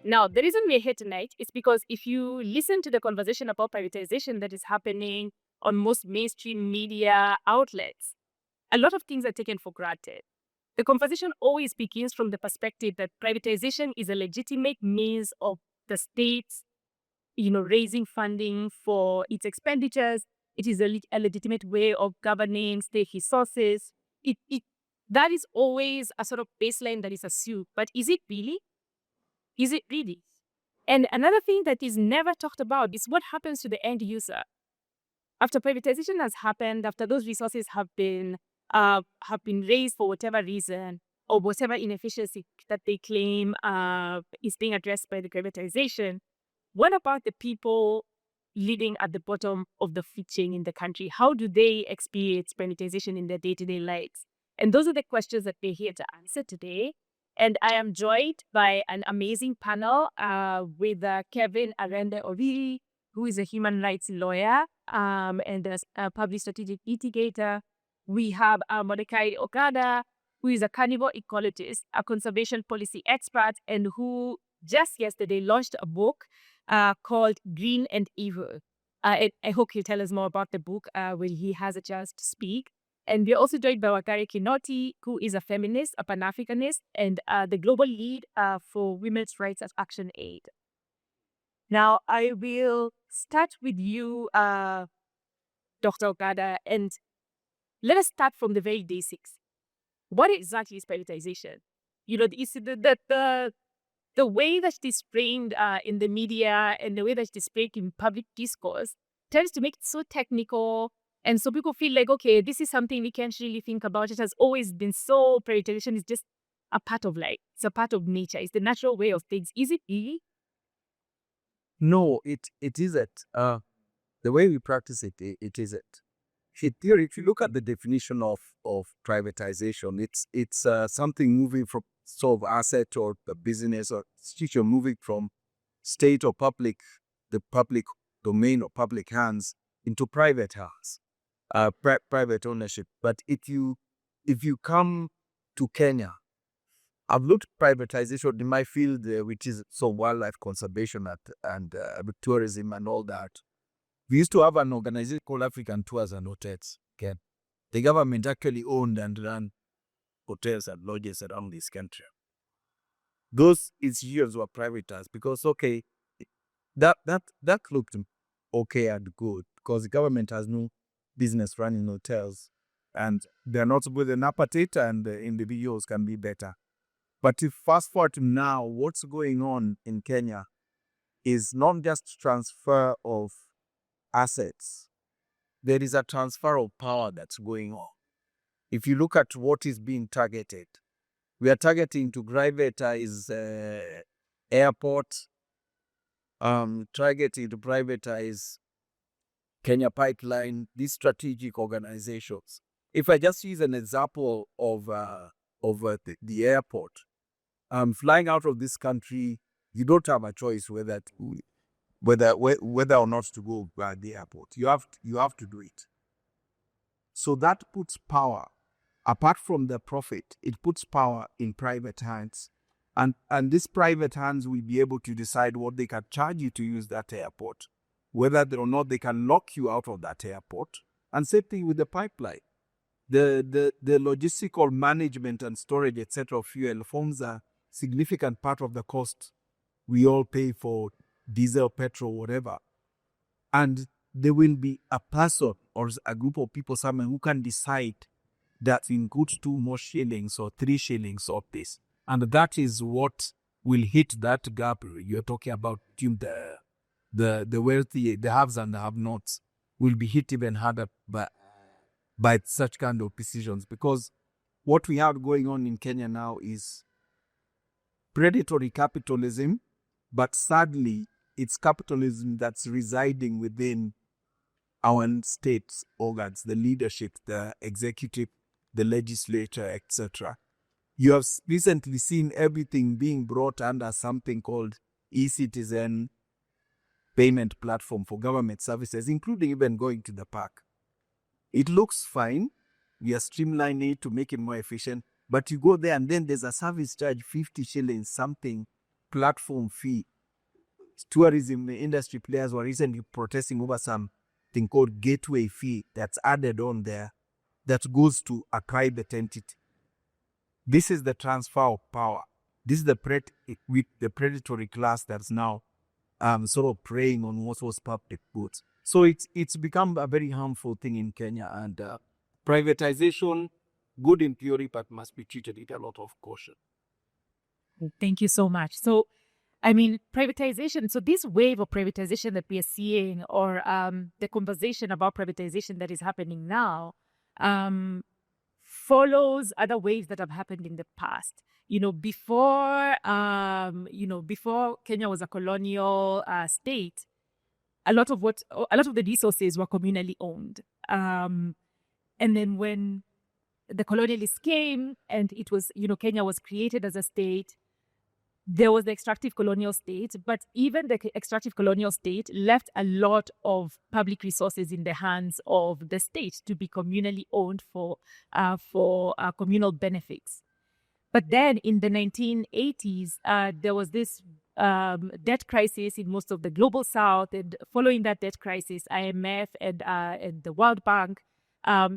Now, the reason we're here tonight is because if you listen to the conversation about privatization that is happening on most mainstream media outlets, a lot of things are taken for granted. The conversation always begins from the perspective that privatization is a legitimate means of the state, raising funding for its expenditures. It is a legitimate way of governing state resources. That is always a sort of baseline that is assumed. But is it really? Is it really? And another thing that is never talked about is what happens to the end user. After privatization has happened, after those resources have been raised for whatever reason or whatever inefficiency that they claim is being addressed by the privatization, what about the people living at the bottom of the food chain in the country? How do they experience privatization in their day-to-day lives? And those are the questions that we're here to answer today. And I am joined by an amazing panel with Kevin Arenda Ovi, who is a human rights lawyer and a public strategic litigator. We have Mordecai Ogada, who is a carnivore ecologist, a conservation policy expert, and who just yesterday launched a book called Green and Evil. I hope he'll tell us more about the book when he has a chance to speak. And we're also joined by Wanjira Kinotti, who is a feminist, a pan-Africanist, and the global lead for women's rights at ActionAid. Now, I will start with you, Dr. Ogada, and let us start from the very basics. What exactly is privatization? The way that it is framed in the media and the way that it is framed in public discourse tends to make it so technical. And so people feel like, okay, this is something we can't really think about. It has always been so. Privatization is just a part of life. It's a part of nature. It's the natural way of things. Is it really? No, it isn't. The way we practice it, it isn't. In theory, if you look at the definition of privatization, it's something moving from sort of asset or a business or institution moving from state or the public domain or public hands into private hands, private ownership. But if you come to Kenya, I've looked at privatization in my field, which is wildlife conservation and tourism and all that. We used to have an organization called African Tours and Hotels. Okay? The government actually owned and ran hotels and lodges around this country. Those institutions were privatized because, that looked okay and good because the government has no business running hotels and they're not with an appetite and the individuals can be better. But if fast forward to now, what's going on in Kenya is not just transfer of assets. There is a transfer of power that's going on. If you look at what is being targeted, we are targeting to privatize airport, targeting to privatize Kenya Pipeline, these strategic organizations. If I just use an example of the airport, flying out of this country, you don't have a choice whether or not to go by the airport. You have to do it. So that puts power, apart from the profit, it puts power in private hands. And these private hands will be able to decide what they can charge you to use that airport, whether or not they can lock you out of that airport. And same thing with the pipeline. The logistical management and storage, etc., of fuel forms a significant part of the cost we all pay for diesel, petrol, whatever. And there will be a person or a group of people, someone who can decide that includes 2 more shillings or 3 shillings of this. And that is what will hit that gap you're talking about. The wealthy, the haves and the have-nots will be hit even harder by such kind of decisions. Because what we have going on in Kenya now is predatory capitalism, but sadly, it's capitalism that's residing within our state's organs, the leadership, the executive, the legislature, etc. You have recently seen everything being brought under something called e-citizen payment platform for government services, including even going to the park. It looks fine. We are streamlining it to make it more efficient. But you go there and then there's a service charge, 50 shillings, something platform fee. Tourism industry players were recently protesting over something called gateway fee that's added on there that goes to a private entity. This is the transfer of power. This is the predatory class that's now sort of preying on what was public goods. So it's become a very harmful thing in Kenya, and privatization, good in theory, but must be treated with a lot of caution. Thank you so much. So, I mean, privatization, so this wave of privatization that we are seeing, or the conversation about privatization that is happening now, follows other waves that have happened in the past. Before Kenya was a colonial state, a lot of the resources were communally owned. And then when the colonialists came and it was, Kenya was created as a state, there was the extractive colonial state, but even the extractive colonial state left a lot of public resources in the hands of the state to be communally owned for communal benefits. But then in the 1980s, there was this debt crisis in most of the global south, and following that debt crisis, IMF and the World Bank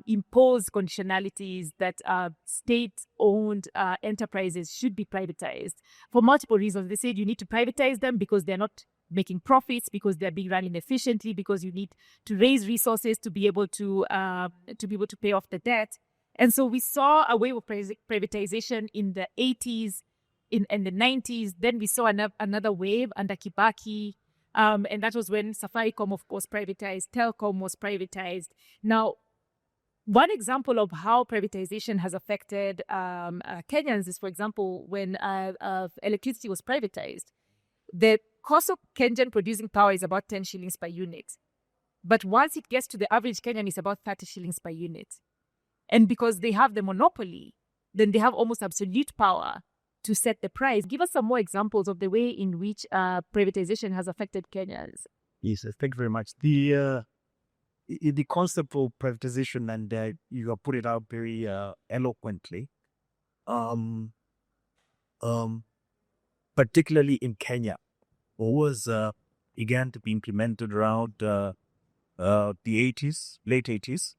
imposed conditionalities that state-owned enterprises should be privatized for multiple reasons. They said you need to privatize them because they're not making profits, because they're being run inefficiently, because you need to raise resources to be able to pay off the debt. And so we saw a wave of privatization in the 80s, in the 90s. Then we saw another wave under Kibaki. And that was when Safaricom, of course, privatized, Telcom was privatized. Now, one example of how privatization has affected Kenyans is, for example, when electricity was privatized. The cost of Kenyan producing power is about 10 shillings per unit. But once it gets to the average Kenyan, it's about 30 shillings per unit. And because they have the monopoly, then they have almost absolute power to set the price. Give us some more examples of the way in which privatization has affected Kenyans. Yes, thank you very much. The concept of privatization, and you have put it out very eloquently, particularly in Kenya, was began to be implemented around the 80s, late 80s.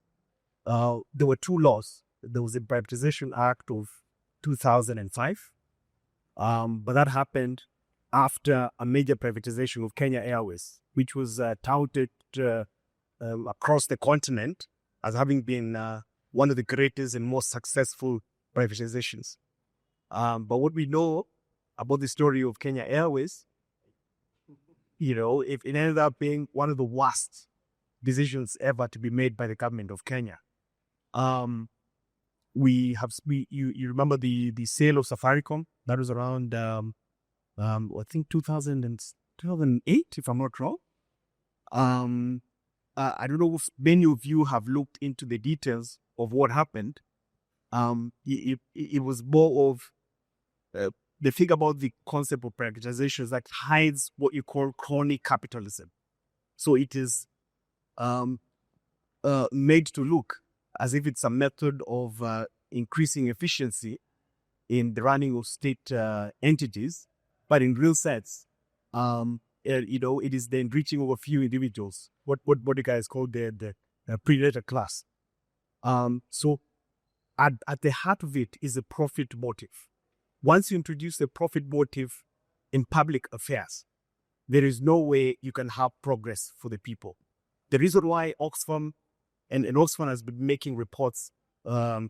There were two laws. There was the Privatization Act of 2005, but that happened after a major privatization of Kenya Airways, which was touted across the continent as having been one of the greatest and most successful privatizations. But what we know about the story of Kenya Airways, if it ended up being one of the worst decisions ever to be made by the government of Kenya. You remember the sale of Safaricom? That was around I think 2008, if I'm not wrong. I don't know if many of you have looked into the details of what happened. It was more of the thing about the concept of privatization is that hides what you call crony capitalism. So it is made to look as if it's a method of increasing efficiency in the running of state entities, but in real sense, it is the enriching of a few individuals, what Mordecai has called the predator class. So at the heart of it is a profit motive. Once you introduce a profit motive in public affairs, there is no way you can have progress for the people. The reason why Oxfam and Oxfam has been making reports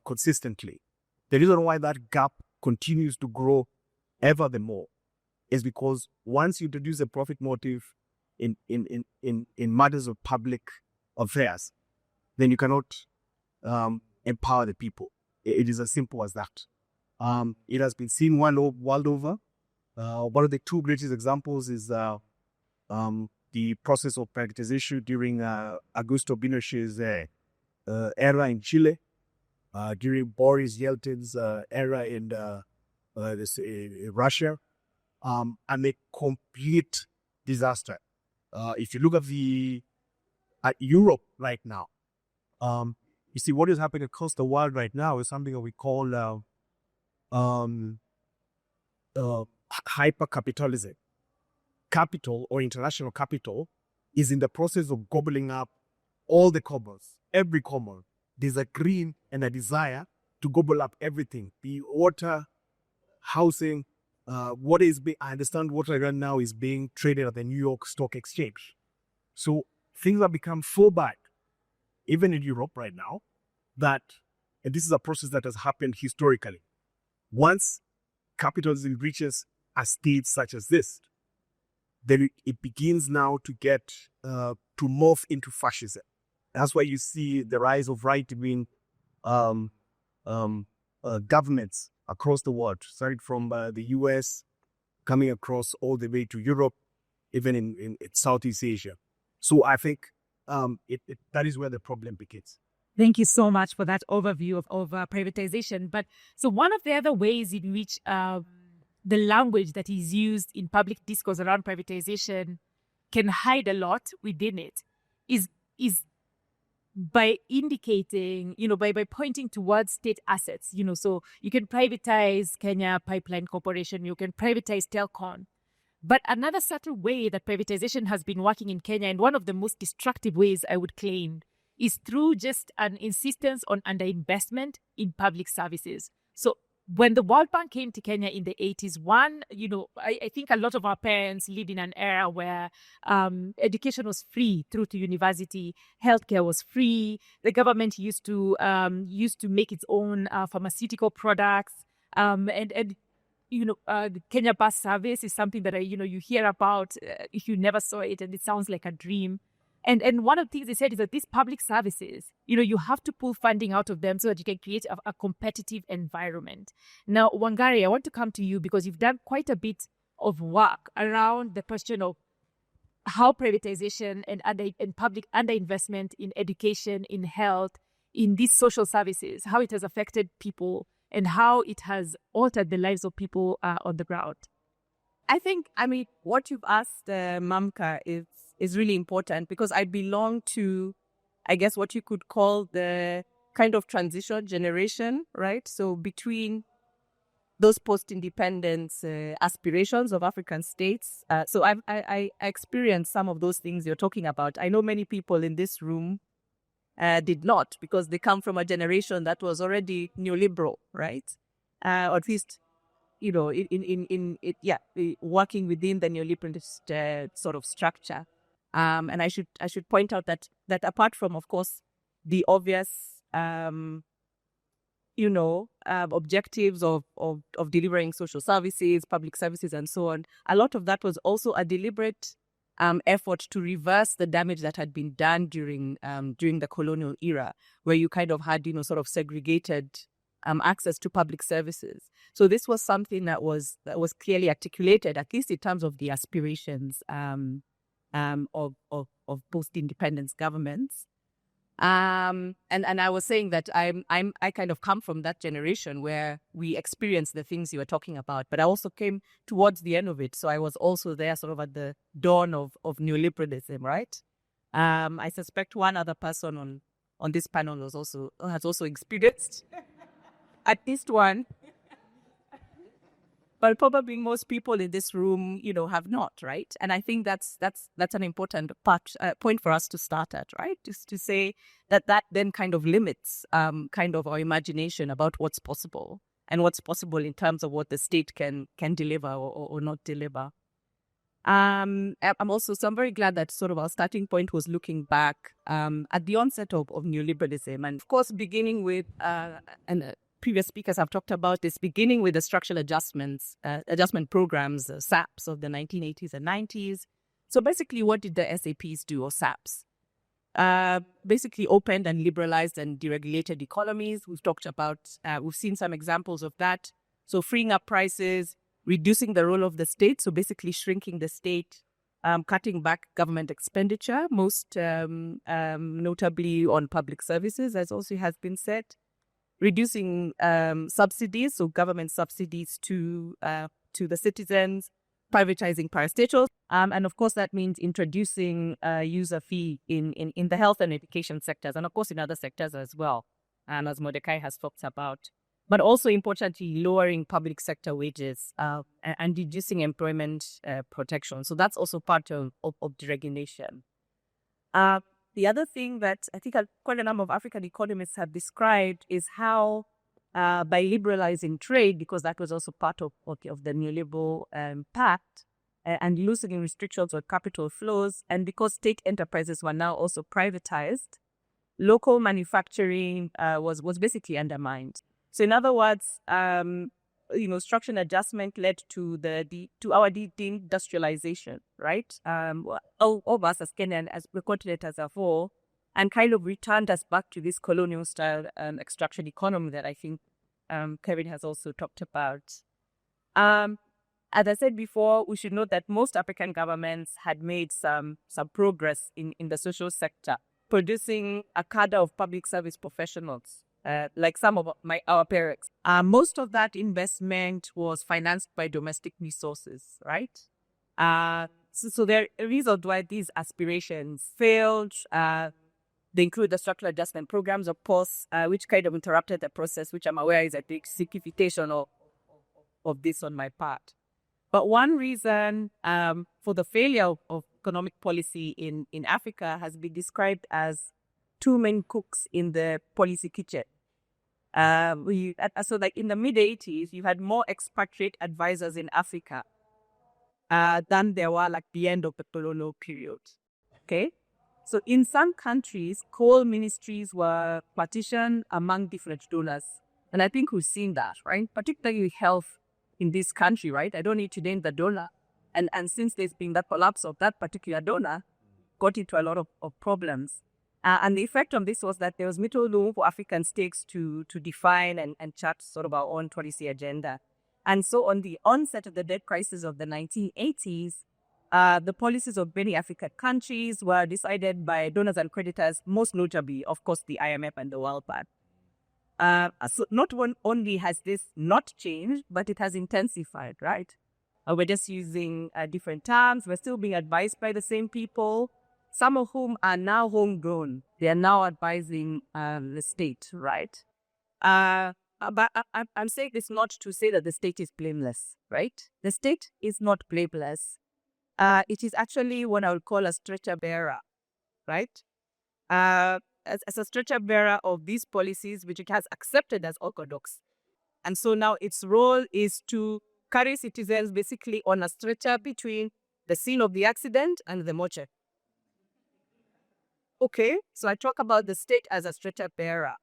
consistently, the reason why that gap continues to grow ever the more is because once you introduce a profit motive in matters of public affairs, then you cannot empower the people. It is as simple as that. It has been seen world over. One of the two greatest examples is the process of privatization during Augusto Pinochet's era in Chile, during Boris Yeltsin's era in Russia, and a complete disaster. If you look at Europe right now, you see what is happening across the world right now is something that we call hyper-capitalism. Capital or international capital is in the process of gobbling up all the commons, every common. There's a greed and a desire to gobble up everything, be it water, housing, I understand water right now is being traded at the New York Stock Exchange. So things have become so bad, even in Europe right now, that, and this is a process that has happened historically. Once capitalism reaches a stage such as this, then it begins now to get, to morph into fascism. That's why you see the rise of right-wing governments across the world, starting from the US, coming across all the way to Europe, even in Southeast Asia. So I think that is where the problem begins. Thank you so much for that overview of privatization. But so one of the other ways in which the language that is used in public discourse around privatization can hide a lot within it is by indicating, by pointing towards state assets, so you can privatize Kenya Pipeline Corporation, you can privatize Telcon. But another subtle way that privatization has been working in Kenya, and one of the most destructive ways I would claim, is through just an insistence on underinvestment in public services. So when the World Bank came to Kenya in the 80s, I think a lot of our parents lived in an era where education was free through to university, healthcare was free. The government used to make its own pharmaceutical products, the Kenya bus service is something that you hear about if you never saw it, and it sounds like a dream. And one of the things they said is that these public services, you have to pull funding out of them so that you can create a competitive environment. Now, Wangari, I want to come to you because you've done quite a bit of work around the question of how privatization and public underinvestment in education, in health, in these social services, how it has affected people and how it has altered the lives of people on the ground. I think, what you've asked, Mamka, is really important because I belong to, I guess, what you could call the kind of transition generation, right? So between those post-independence aspirations of African states. So I experienced some of those things you're talking about. I know many people in this room did not, because they come from a generation that was already neoliberal, right? Or at least, working within the neoliberalist sort of structure. And I should point out that apart from, of course, the obvious, objectives of delivering social services, public services, and so on, a lot of that was also a deliberate effort to reverse the damage that had been done during the colonial era, where you kind of had, sort of segregated access to public services. So this was something that was clearly articulated, at least in terms of the aspirations of post-independence governments. And I was saying that I kind of come from that generation where we experienced the things you were talking about, but I also came towards the end of it. So I was also there sort of at the dawn of neoliberalism, right? I suspect one other person on this panel has also experienced at least one. But probably most people in this room, have not, right? And I think that's an important point for us to start at, right? Just to say that then kind of limits kind of our imagination about what's possible and what's possible in terms of what the state can deliver or not deliver. I'm very glad that sort of our starting point was looking back at the onset of neoliberalism, and of course beginning with previous speakers have talked about this, beginning with the structural adjustment programs, SAPs of the 1980s and 90s. So basically, what did the SAPs do, or SAPs? Basically opened and liberalized and deregulated economies. We've talked about, we've seen some examples of that. So freeing up prices, reducing the role of the state, so basically shrinking the state, cutting back government expenditure, most notably on public services, as also has been said. Reducing subsidies, so government subsidies to the citizens, privatizing parastatals, and of course that means introducing a user fee in the health and education sectors, and of course in other sectors as well, as Mordecai has talked about. but also importantly, lowering public sector wages and reducing employment protection. So that's also part of deregulation. The other thing that I think quite a number of African economists have described is how by liberalizing trade, because that was also part of the neoliberal pact, and loosening restrictions on capital flows, and because state enterprises were now also privatized, local manufacturing was basically undermined. So in other words, structural adjustment led to our deindustrialization, right? All of us as Kenyan, as the continent as a whole, and kind of returned us back to this colonial style extraction economy that I think Kevin has also talked about. As I said before, we should note that most African governments had made some progress in the social sector, producing a cadre of public service professionals, like some of our parents. Most of that investment was financed by domestic resources, right? So the result why these aspirations failed. They include the structural adjustment programs, of course, which kind of interrupted the process, which I'm aware is a big simplification of this on my part. But one reason for the failure of economic policy in Africa has been described as two main cooks in the policy kitchen. So like in the mid-80s, you had more expatriate advisors in Africa than there were like the end of the colonial period. Okay? So in some countries, coal ministries were partitioned among different donors. And I think we've seen that, right? Particularly health in this country, right? I don't need to name the donor. And since there's been that collapse of that particular donor, got into a lot of problems. And the effect of this was that there was little room for African states to define and chart sort of our own policy agenda. And so on the onset of the debt crisis of the 1980s, the policies of many African countries were decided by donors and creditors, most notably, of course, the IMF and the World Bank. So not only has this not changed, but it has intensified, right? We're just using different terms. We're still being advised by the same people, some of whom are now homegrown. They are now advising the state, right? But I'm saying this not to say that the state is blameless, right? The state is not blameless. It is actually what I would call a stretcher bearer, right? As a stretcher bearer of these policies, which it has accepted as orthodox. And so now its role is to carry citizens basically on a stretcher between the scene of the accident and the mortuary. Okay, so I talk about the state as a stretcher bearer.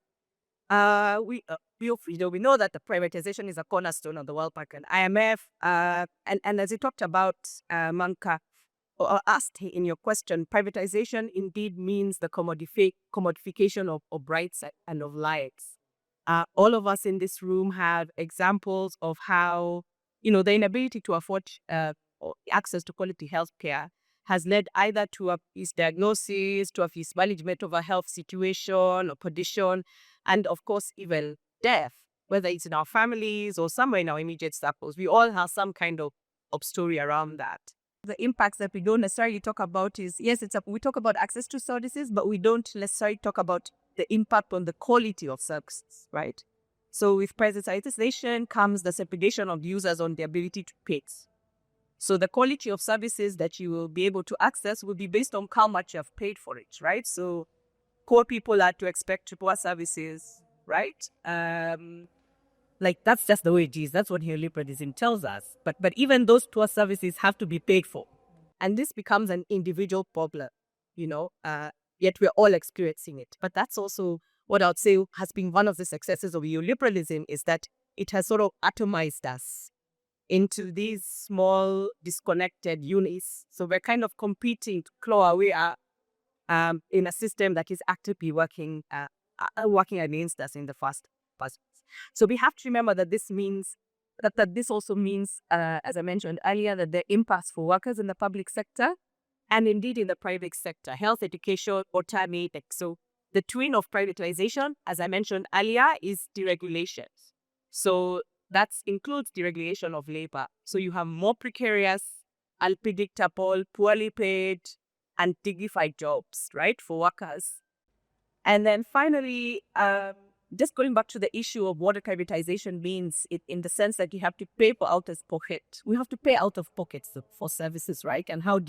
We know that the privatization is a cornerstone of the World Bank and IMF. And as you talked about, Mamka, or asked in your question, privatization indeed means the commodification of rights and of lives. All of us in this room have examples of how, the inability to afford access to quality healthcare has led either to a misdiagnosis, to a mismanagement of a health situation or condition, and of course, even death, whether it's in our families or somewhere in our immediate circles. We all have some kind of story around that. The impacts that we don't necessarily talk about is, yes, we talk about access to services, but we don't necessarily talk about the impact on the quality of services, right? So with privatization comes the segregation of users on the ability to pay. So the quality of services that you will be able to access will be based on how much you have paid for it, right? So poor people are to expect poor services, right? Like that's just the way it is. That's what neoliberalism tells us. But even those poor services have to be paid for. And this becomes an individual problem, yet we're all experiencing it. But that's also what I would say has been one of the successes of neoliberalism, is that it has sort of atomized us into these small disconnected units. So we're kind of competing to claw our way in a system that is actively working against us in the first place. So we have to remember that this means that this also means, as I mentioned earlier, that the impacts for workers in the public sector and indeed in the private sector, health, education, or time. So the twin of privatization, as I mentioned earlier, is deregulation. So that includes deregulation of labor. So you have more precarious, unpredictable, poorly paid, undignified jobs, right, for workers. And then finally, just going back to the issue of what privatization means, in the sense that you have to pay for out of pocket. We have to pay out of pockets for services, right? And how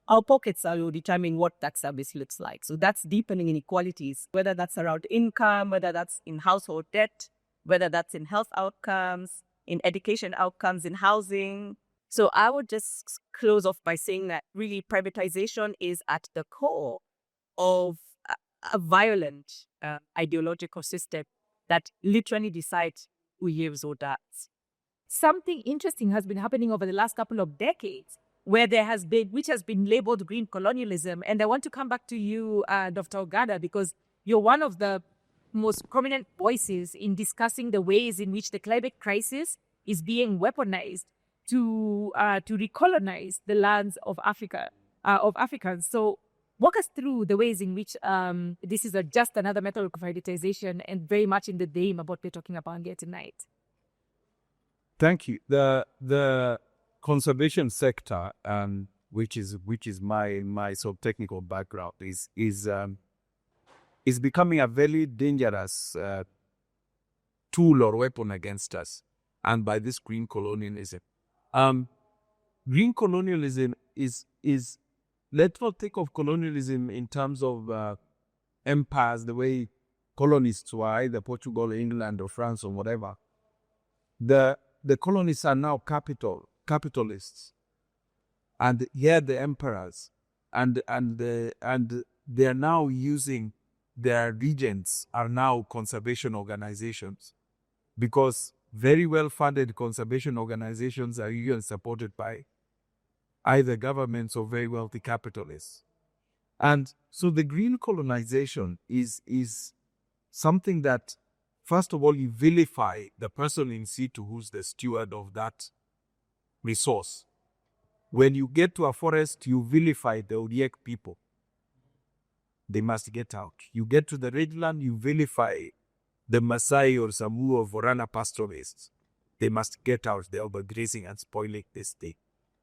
our pockets will determine what that service looks like. So that's deepening inequalities, whether that's around income, whether that's in household debt, whether that's in health outcomes, in education outcomes, in housing. So I would just close off by saying that really privatization is at the core of a violent ideological system that literally decides who lives or dies. Something interesting has been happening over the last couple of decades, where there has been, which has been labeled green colonialism. And I want to come back to you, Dr. Ogada, because you're one of the most prominent voices in discussing the ways in which the climate crisis is being weaponized to recolonize the lands of Africa, of Africans. So walk us through the ways in which this is just another method of privatization and very much in the name of what we're talking about here tonight. Thank you. The conservation sector, which is my sort of technical background, is becoming a very dangerous tool or weapon against us, and by this green colonialism. Green colonialism is let's not think of colonialism in terms of empires, the way colonists were, either Portugal, England, or France, or whatever. The colonists are now capitalists, and here the emperors, and they are now using their regents are now conservation organizations, because very well-funded conservation organizations are usually supported by either governments or very wealthy capitalists. And so the green colonization is something that, first of all, you vilify the person in situ who's the steward of that resource. When you get to a forest, you vilify the Odiek people. They must get out. You get to the rangeland, you vilify the Maasai or Samu or Vorana pastoralists. They must get out. They are overgrazing and spoiling this thing.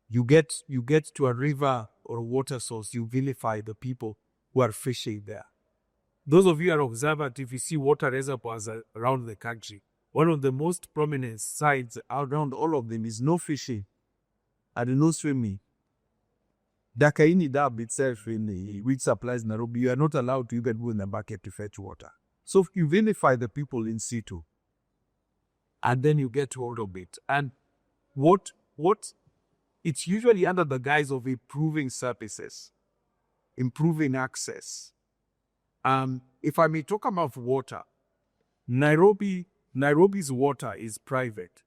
You get to a river or a water source, you vilify the people who are fishing there. Those of you who are observant, if you see water reservoirs around the country, one of the most prominent sites around all of them is no fishing and no swimming. Dakaini Dam itself, which supplies Nairobi, you are not allowed to even go in the bucket to fetch water. So you vilify the people in situ, and then you get hold of it. And what it's usually under the guise of improving services, improving access. If I may talk about water, Nairobi's water is private.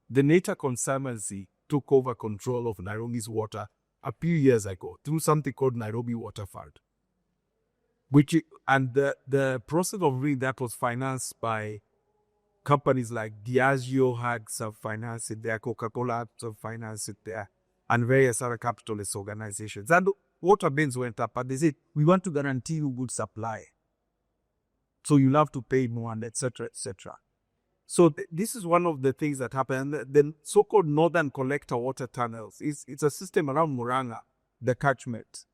The Nature Conservancy took over control of Nairobi's water a few years ago through something called Nairobi Water Fund. The process of doing that was financed by companies like Diageo had some finance it there, Coca-Cola had some finance it there, and various other capitalist organizations. And water bills went up, but they said, we want to guarantee you good supply. So you'll have to pay more, and etc., etc. So this is one of the things that happened. The so-called Northern Collector Water Tunnels, it's a system around Muranga, the catchment,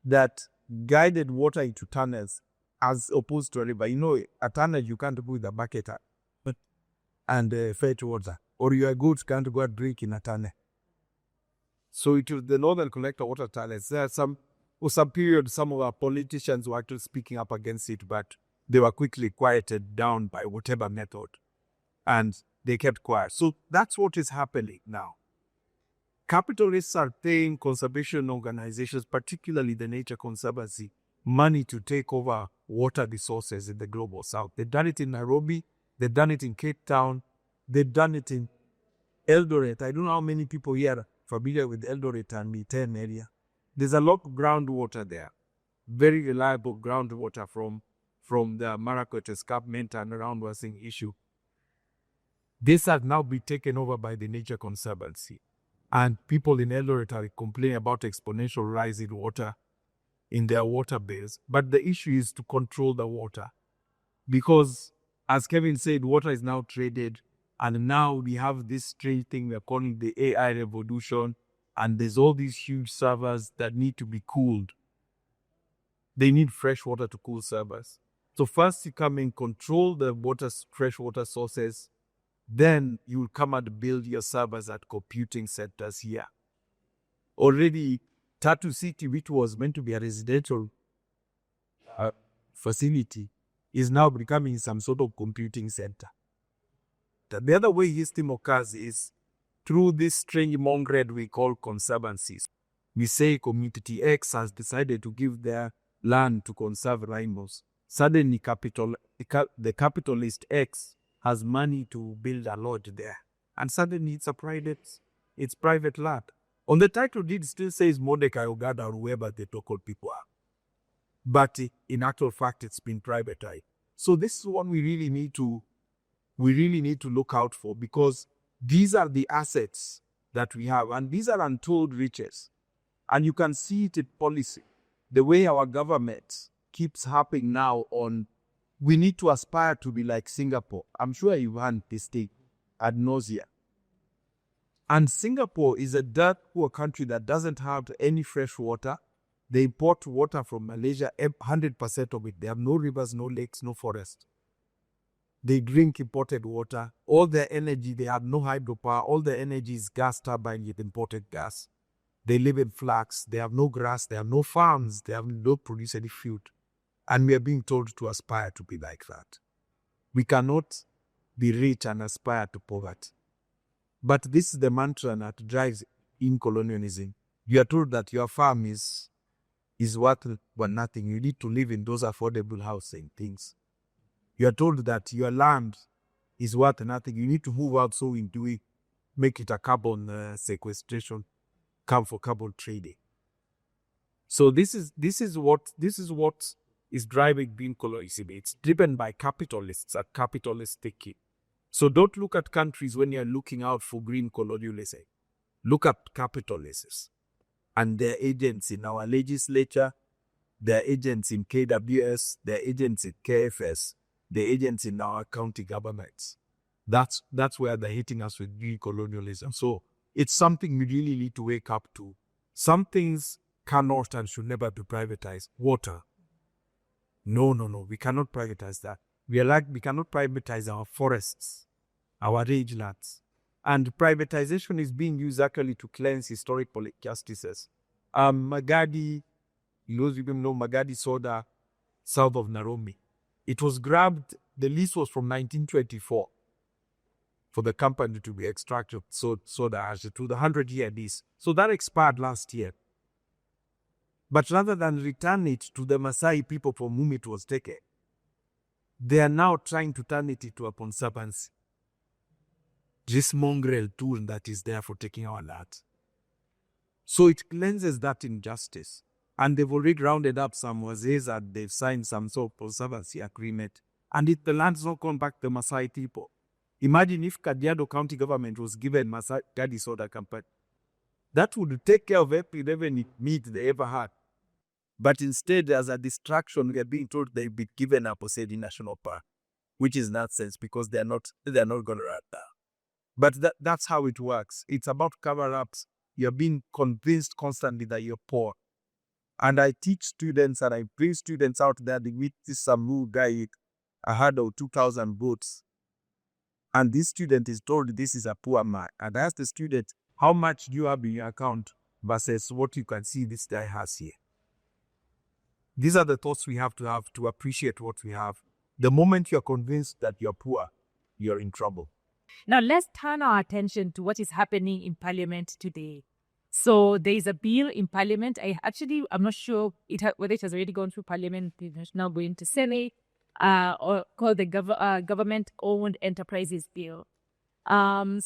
that guided water into tunnels as opposed to a river. You know, a tunnel you can't put the bucket and fetch water, or your goods can't go and drink in a tunnel. So it was the Northern Collector Water Tunnels. There are some period, some of our politicians were actually speaking up against it, but they were quickly quieted down by whatever method, and they kept quiet. So that's what is happening now. Capitalists are paying conservation organizations, particularly the Nature Conservancy, money to take over water resources in the global south. They've done it in Nairobi, they've done it in Cape Town, they've done it in Eldoret. I don't know how many people here are familiar with Eldoret and Miten area. There's a lot of groundwater there, very reliable groundwater from the Marakwet escarpment and around Wasing issue. This has now been taken over by the Nature Conservancy. And people in Eldoret are complaining about exponential rise in water in their water bills. But the issue is to control the water. Because, as Kevin said, water is now traded. And now we have this strange thing we're calling the AI revolution. And there's all these huge servers that need to be cooled. They need fresh water to cool servers. So first you come and control the freshwater sources, then you will come and build your servers at computing centers here. Already, Tatu City, which was meant to be a residential facility, is now becoming some sort of computing center. The other way his team occurs is through this strange mongrel we call conservancies. We say community X has decided to give their land to conserve rhinos. Suddenly, the capitalist X has money to build a lodge there. And suddenly it's private land. On the title deed it still says Mordecai Ogada or whoever the local people are. But in actual fact, it's been privatized. So this is one we really need to look out for, because these are the assets that we have, and these are untold riches. And you can see it in policy. The way our government keeps harping now on, we need to aspire to be like Singapore. I'm sure you've heard this thing ad nausea. And Singapore is a dirt poor country that doesn't have any fresh water. They import water from Malaysia, 100% of it. They have no rivers, no lakes, no forest. They drink imported water. All their energy, they have no hydropower. All their energy is gas turbine with imported gas. They live in flats. They have no grass. They have no farms. They don't produce any food. And we are being told to aspire to be like that. We cannot be rich and aspire to poverty. But this is the mantra that drives in colonialism. You are told that your farm is worth nothing. You need to live in those affordable housing things. You are told that your land is worth nothing. You need to move out so we make it a carbon sequestration, come for carbon trading. So this is what is driving green colonialism. It's driven by capitalists at capitalist thinking. So don't look at countries when you're looking out for green colonialism. Look at capitalists and their agents in our legislature, their agents in KWS, their agents in KFS, the agents in our county governments. That's where they're hitting us with green colonialism. So it's something we really need to wake up to. Some things cannot and should never be privatized. Water. No. We cannot privatize that. We cannot privatize our forests, our rangelands. And privatization is being used actually to cleanse historical injustices. Magadi, those people know Magadi soda, south of Nairobi. It was grabbed, the lease was from 1924 for the company to be extracted soda ash to the 100-year lease. So that expired last year. But rather than return it to the Maasai people from whom it was taken, they are now trying to turn it into a conservancy. This mongrel tool that is there for taking our land. So it cleanses that injustice. And they've already rounded up some wazees and they've signed some sort of conservancy agreement. And the land's not gone back to the Maasai people. Imagine if Kajiado County government was given Magadi Soda Company. That would take care of every revenue need they ever had. But instead, as a distraction, we are being told they've been given a Posedi National Park, which is nonsense because they're not going to run that. But that's how it works. It's about cover-ups. You're being convinced constantly that you're poor. And I teach students and I bring students out there. They meet this some guy with a herd of 2,000 goats. And this student is told this is a poor man. And I ask the student, how much do you have in your account versus what you can see this guy has here? These are the thoughts we have to appreciate what we have. The moment you're convinced that you're poor, you're in trouble. Now let's turn our attention to what is happening in Parliament today. So there is a bill in Parliament. I'm not sure whether it has already gone through Parliament. It's now going to Senate, or called the Government-Owned Enterprises Bill. Kevin,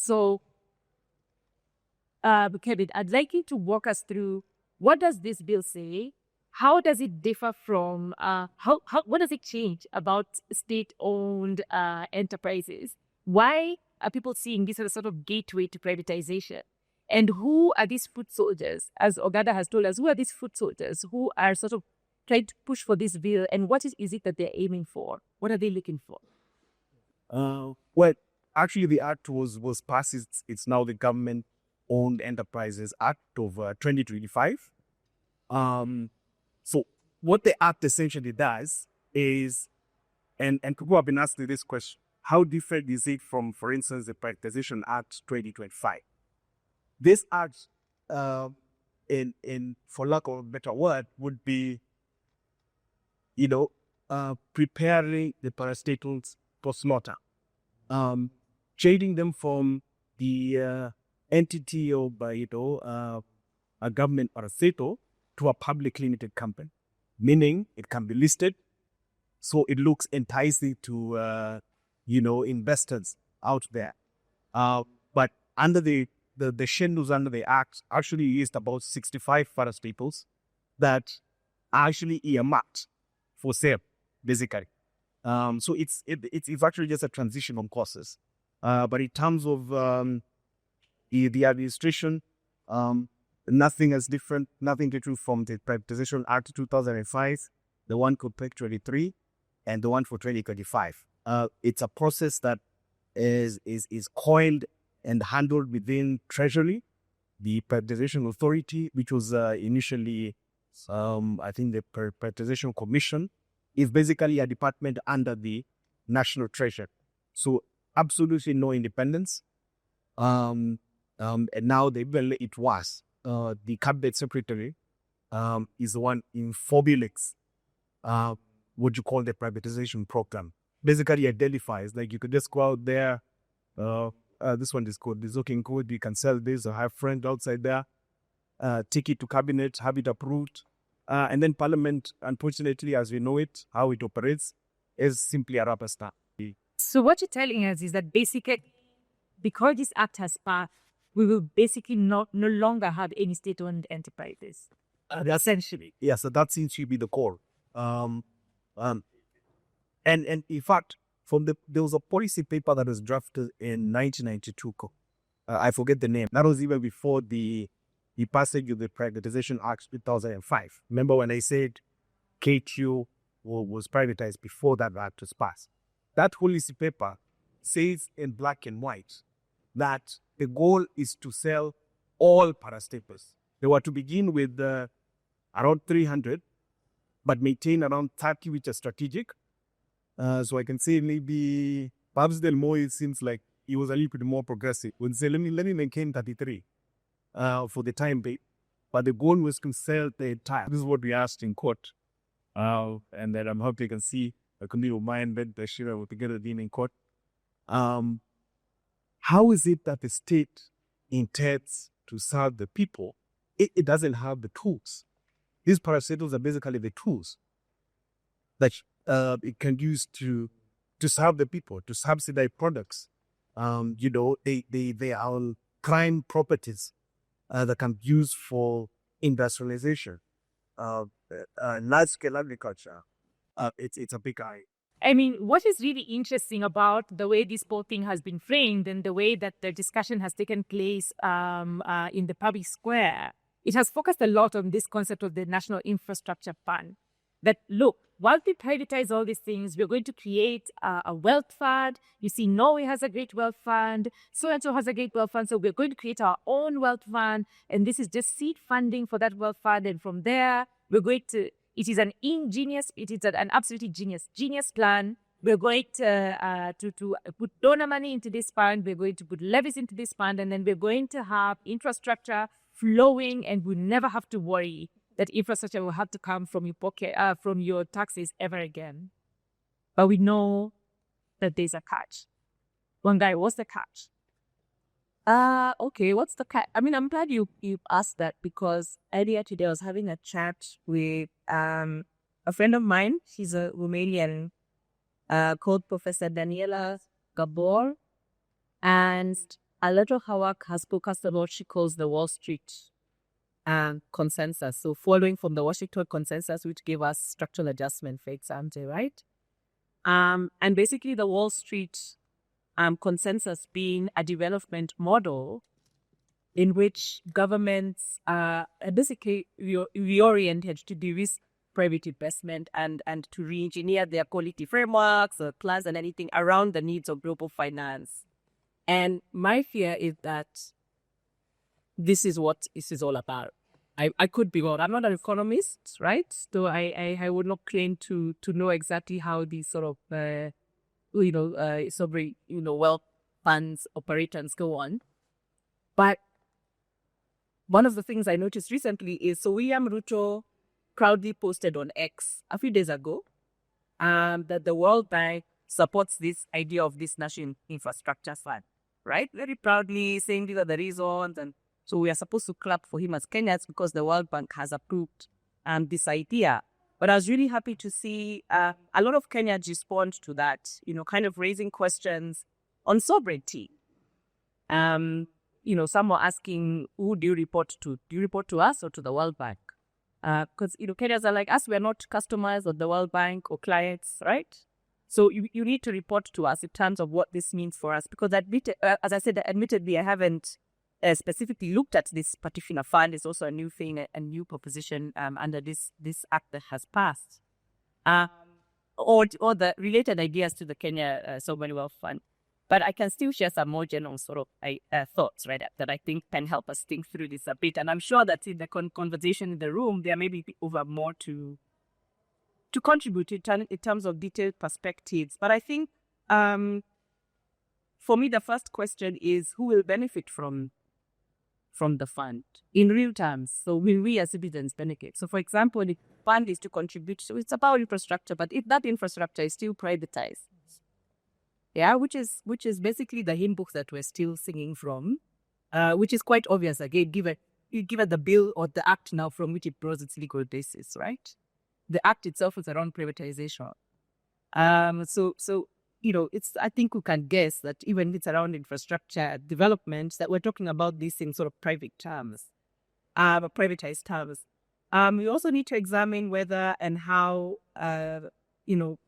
I'd like you to walk us through what does this bill say? How does it differ from what does it change about state-owned enterprises? Why are people seeing this as a sort of gateway to privatization? And who are these foot soldiers? As Ogada has told us, who are these foot soldiers who are sort of trying to push for this bill? And what is it that they're aiming for? What are they looking for? Well, actually, the act was passed. It's now the Government-Owned Enterprises Act of 2025. So what the act essentially does is And people have been asking this question: how different is it from, for instance, the Privatization Act 2025? This act, in for lack of a better word, would be, preparing the parastatals for slaughter, changing them from the entity of a government parastatal to a public limited company, meaning it can be listed, so it looks enticing to investors out there. But under the schedules under the Act actually is about 65 parastaples that are actually earmarked for sale, basically. So it's actually just a transition on courses. But in terms of the administration, nothing is different, nothing different from the Privatization Act 2005, the one called PEC 23, and the one for 2025. It's a process that is coiled and handled within Treasury, the Privatization Authority, which was initially, I think, the Privatization Commission, is basically a department under the National Treasury. So absolutely no independence. And now it was the cabinet secretary is the one in formulates what you call the privatization program. Basically identifies, like you could just go out there, this one is called, this looking good, you can sell this or have friends outside there, take it to cabinet, have it approved, and then parliament, unfortunately, as we know it, how it operates, is simply a rubber stamp. So what you're telling us is that basically, because this act has passed, we will basically no longer have any state-owned enterprises. Essentially. Yeah, so that seems to be the core. And in fact, there was a policy paper that was drafted in 1992. I forget the name. That was even before the passage of the Privatization Act 2005. Remember when I said KQ was privatized before that act was passed? That policy paper says in black and white that the goal is to sell all parastaples. They were to begin with around 300, but maintain around 30 which are strategic. So I can say maybe perhaps Del Moy seems like he was a little bit more progressive. Would say let me maintain 33 for the time being, but the goal was to sell the entire. This is what we asked in court, and then I'm hoping you can see a committee of mine that the Shira will together in court. How is it that the state intends to serve the people? It doesn't have the tools. These parastatals are basically the tools that it can use to serve the people, to subsidize products. They are prime properties that can be used for industrialization, large-scale agriculture. It's a big eye. I mean, what is really interesting about the way this whole thing has been framed and the way that the discussion has taken place in the public square, it has focused a lot on this concept of the National Infrastructure Fund. That, look, while we privatize all these things, we're going to create a wealth fund. You see, Norway has a great wealth fund. So-and-so has a great wealth fund. So we're going to create our own wealth fund. And this is just seed funding for that wealth fund. And from there, we're going to, it is an absolutely genius plan. We're going to put donor money into this fund. We're going to put levies into this fund. And then we're going to have infrastructure flowing, and we'll never have to worry that infrastructure will have to come from your pocket, from your taxes ever again. But we know that there's a catch. Wangai, what's the catch? Okay, what's the catch? I mean, I'm glad you asked that, because earlier today I was having a chat with a friend of mine. She's a Romanian called Professor Daniela Gabor, and a lot of her work has focused on what she calls the Wall Street consensus. So following from the Washington consensus, which gave us structural adjustment, for example, right? And basically the Wall Street consensus being a development model in which governments are basically reoriented to de-risk private investment and to re-engineer their quality frameworks or plans and anything around the needs of global finance. And my fear is that this is what this is all about. I could be wrong. I'm not an economist, right? So I would not claim to know exactly how these sort of sovereign wealth funds operate and go on. But one of the things I noticed recently is William Ruto proudly posted on X a few days ago that the World Bank supports this idea of this national infrastructure fund, right? Very proudly saying these are the reasons, and so we are supposed to clap for him as Kenyans because the World Bank has approved this idea. But I was really happy to see a lot of Kenyans respond to that, kind of raising questions on sovereignty. Some were asking, who do you report to? Do you report to us or to the World Bank? Because, Kenyans are like us, we're not customers of the World Bank or clients, right? So you need to report to us in terms of what this means for us. Because as I said, admittedly, I haven't specifically looked at this particular fund. It's also a new thing, a new proposition under this act that has passed. Or the related ideas to the Kenya Sovereign Wealth Fund. But I can still share some more general sort of thoughts, right, that I think can help us think through this a bit. And I'm sure that in the conversation in the room, there may be over more to contribute in terms of detailed perspectives. But I think for me, the first question is who will benefit from the fund in real terms? So will we as citizens benefit? So for example, the fund is to contribute, so it's about infrastructure, but if that infrastructure is still privatized, which is basically the hymn book that we're still singing from, which is quite obvious, again, given the bill or the act now from which it draws its legal basis, right? The act itself is around privatization. So I think we can guess that even if it's around infrastructure development, that we're talking about this in sort of private terms, privatized terms. We also need to examine whether and how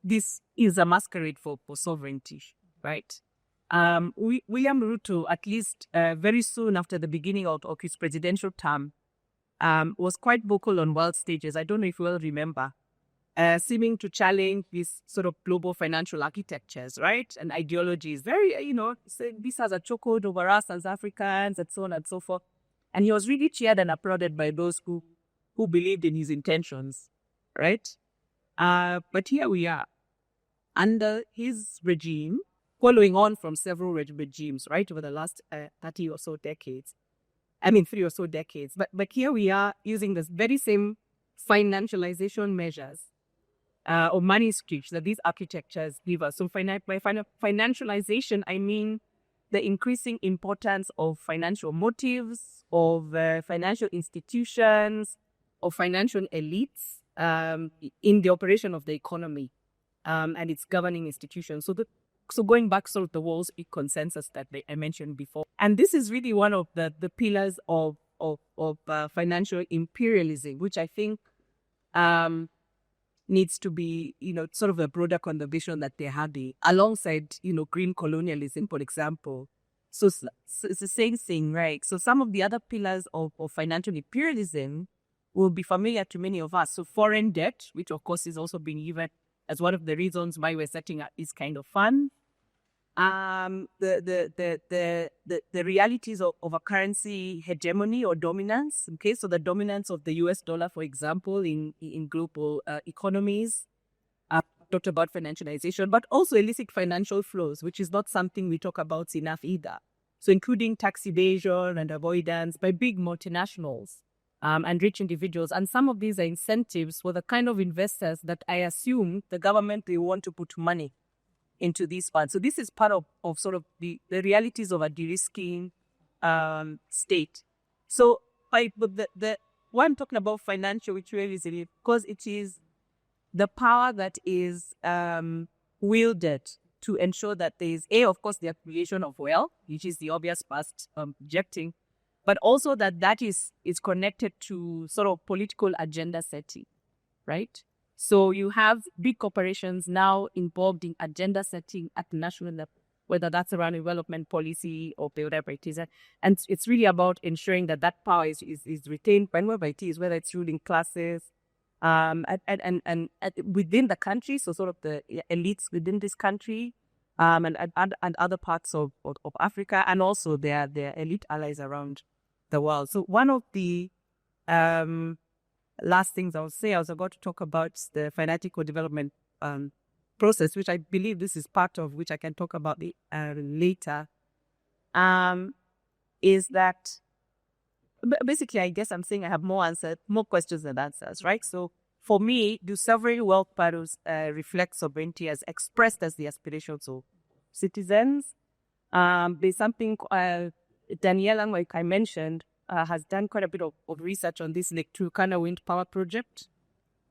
this is a masquerade for sovereignty, right? William Ruto, at least very soon after the beginning of his presidential term, was quite vocal on world stages. I don't know if you all remember, seeming to challenge these sort of global financial architectures, right? And ideologies. Very, this has a chokehold over us as Africans and so on and so forth. And he was really cheered and applauded by those who believed in his intentions, right? But here we are, under his regime, following on from several regimes, right, over the last 3 or so decades. But here we are using this very same financialization measures or money scripts that these architectures give us. So by financialization, I mean the increasing importance of financial motives, of financial institutions, of financial elites in the operation of the economy and its governing institutions. So going back sort of the Wall Street consensus that I mentioned before. And this is really one of the pillars of financial imperialism, which I think needs to be, sort of a broader conversation that they're having alongside, green colonialism, for example. So it's the same thing, right? So some of the other pillars of financial imperialism will be familiar to many of us. So foreign debt, which of course is also being given as one of the reasons why we're setting up this kind of fund. The realities of a currency hegemony or dominance. Okay, so the dominance of the US dollar, for example, in global economies. Talked about financialization, but also illicit financial flows, which is not something we talk about enough either. So including tax evasion and avoidance by big multinationals and rich individuals. And some of these are incentives for the kind of investors that I assume the government, they want to put money into these funds. So this is part of sort of the realities of a de-risking state. So the why I'm talking about financial, which really is because it is the power that is wielded to ensure that there is, of course, the accumulation of wealth, which is the obvious past objecting, but also that is connected to sort of political agenda setting, right? So you have big corporations now involved in agenda setting at the national level, whether that's around development policy or whatever it is. And it's really about ensuring that power is retained whenever it is, whether it's ruling classes, and within the country, so sort of the elites within this country, and other parts of Africa, and also their elite allies around the world. So one of the Last things I'll say, I was about to talk about the financial development process, which I believe this is part of, which I can talk about later, is that basically, I guess I'm saying I have more questions than answers, right? So for me, do sovereign wealth patterns reflect sovereignty as expressed as the aspirations of citizens? There's something Daniela, like I mentioned, has done quite a bit of research on this Lake Turkana wind power project,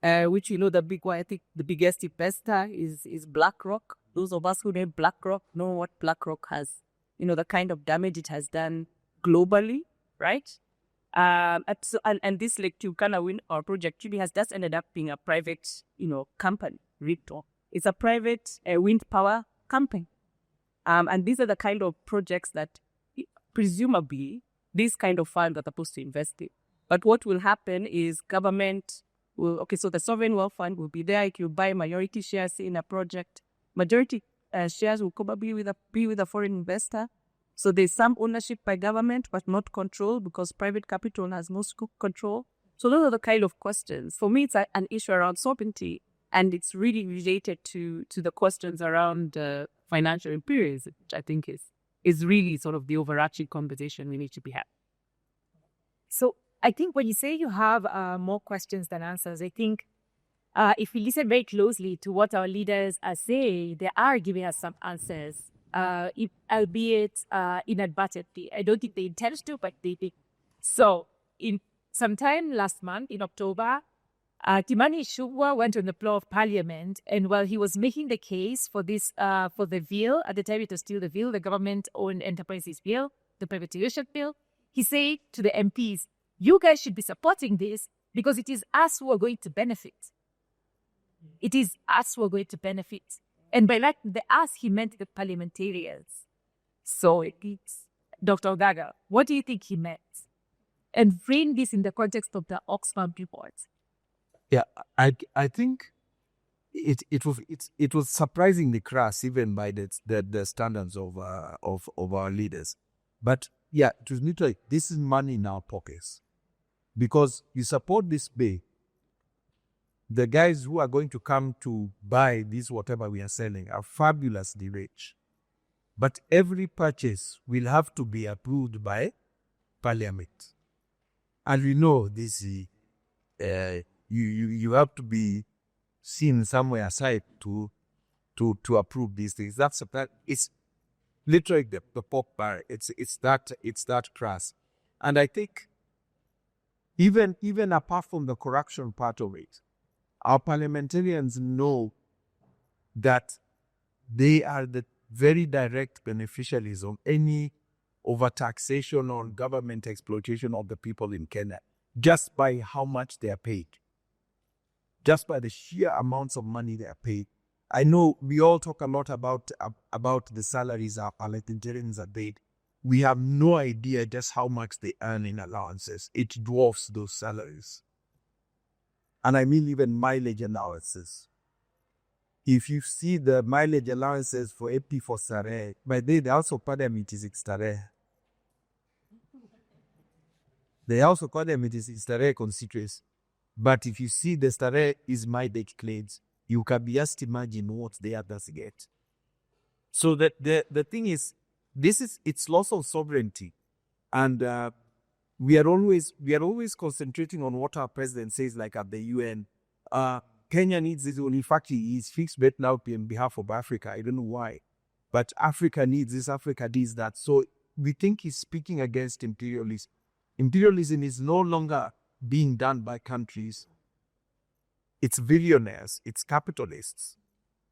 which the big one, I think the biggest investor is BlackRock. Those of us who know BlackRock know what BlackRock has, the kind of damage it has done globally, right? And this Lake Turkana wind power project really has just ended up being a private, company. It's a private wind power company. And these are the kind of projects that presumably these kind of funds are supposed to invest in. But what will happen is government will, so the sovereign wealth fund will be there. If you buy majority shares in a project, majority shares will probably be with a foreign investor. So there's some ownership by government, but not control, because private capital has no control. So those are the kind of questions. For me, it's an issue around sovereignty, and it's really related to the questions around financial imperialism, which I think is really sort of the overarching conversation we need to be having. So I think when you say you have more questions than answers, I think if we listen very closely to what our leaders are saying, they are giving us some answers, albeit inadvertently. I don't think they intend to, but they did. So in sometime last month, in October, Kimani Ichung'wah went on the floor of Parliament, and while he was making the case for this, for the bill, at the time it was still the bill, the government-owned enterprises bill, the privatization bill, he said to the MPs, you guys should be supporting this because it is us who are going to benefit. It is us who are going to benefit. And by like the us, he meant the parliamentarians. So it's Dr. Ogada, what do you think he meant? And frame this in the context of the Oxfam report. Yeah, I think it was surprisingly crass, even by the standards of our leaders. But yeah, it was literally, this is money in our pockets, because you support this bill. The guys who are going to come to buy this whatever we are selling are fabulously rich, but every purchase will have to be approved by Parliament, and we know this. You have to be seen somewhere aside to approve these things. It's literally the pork bar. It's that crass. And I think even apart from the corruption part of it, our parliamentarians know that they are the very direct beneficiaries of any overtaxation or government exploitation of the people in Kenya, just by how much they are paid. Just by the sheer amounts of money they are paid. I know we all talk a lot about the salaries our parliamentarians are paid. We have no idea just how much they earn in allowances. It dwarfs those salaries. And I mean even mileage allowances. If you see the mileage allowances for AP for Starehe, by the way, also Parliament is Starehe. They also call them it is Starehe constituency. But if you see the Starehe is mileage claims, you can just imagine what the others get. So that the thing is, it's loss of sovereignty, and we are always concentrating on what our president says, like at the UN. Kenya needs this. In fact, he's fixed bet now on behalf of Africa. I don't know why, but Africa needs this. Africa needs that. So we think he's speaking against imperialism. Imperialism is no longer being done by countries. It's billionaires, it's capitalists.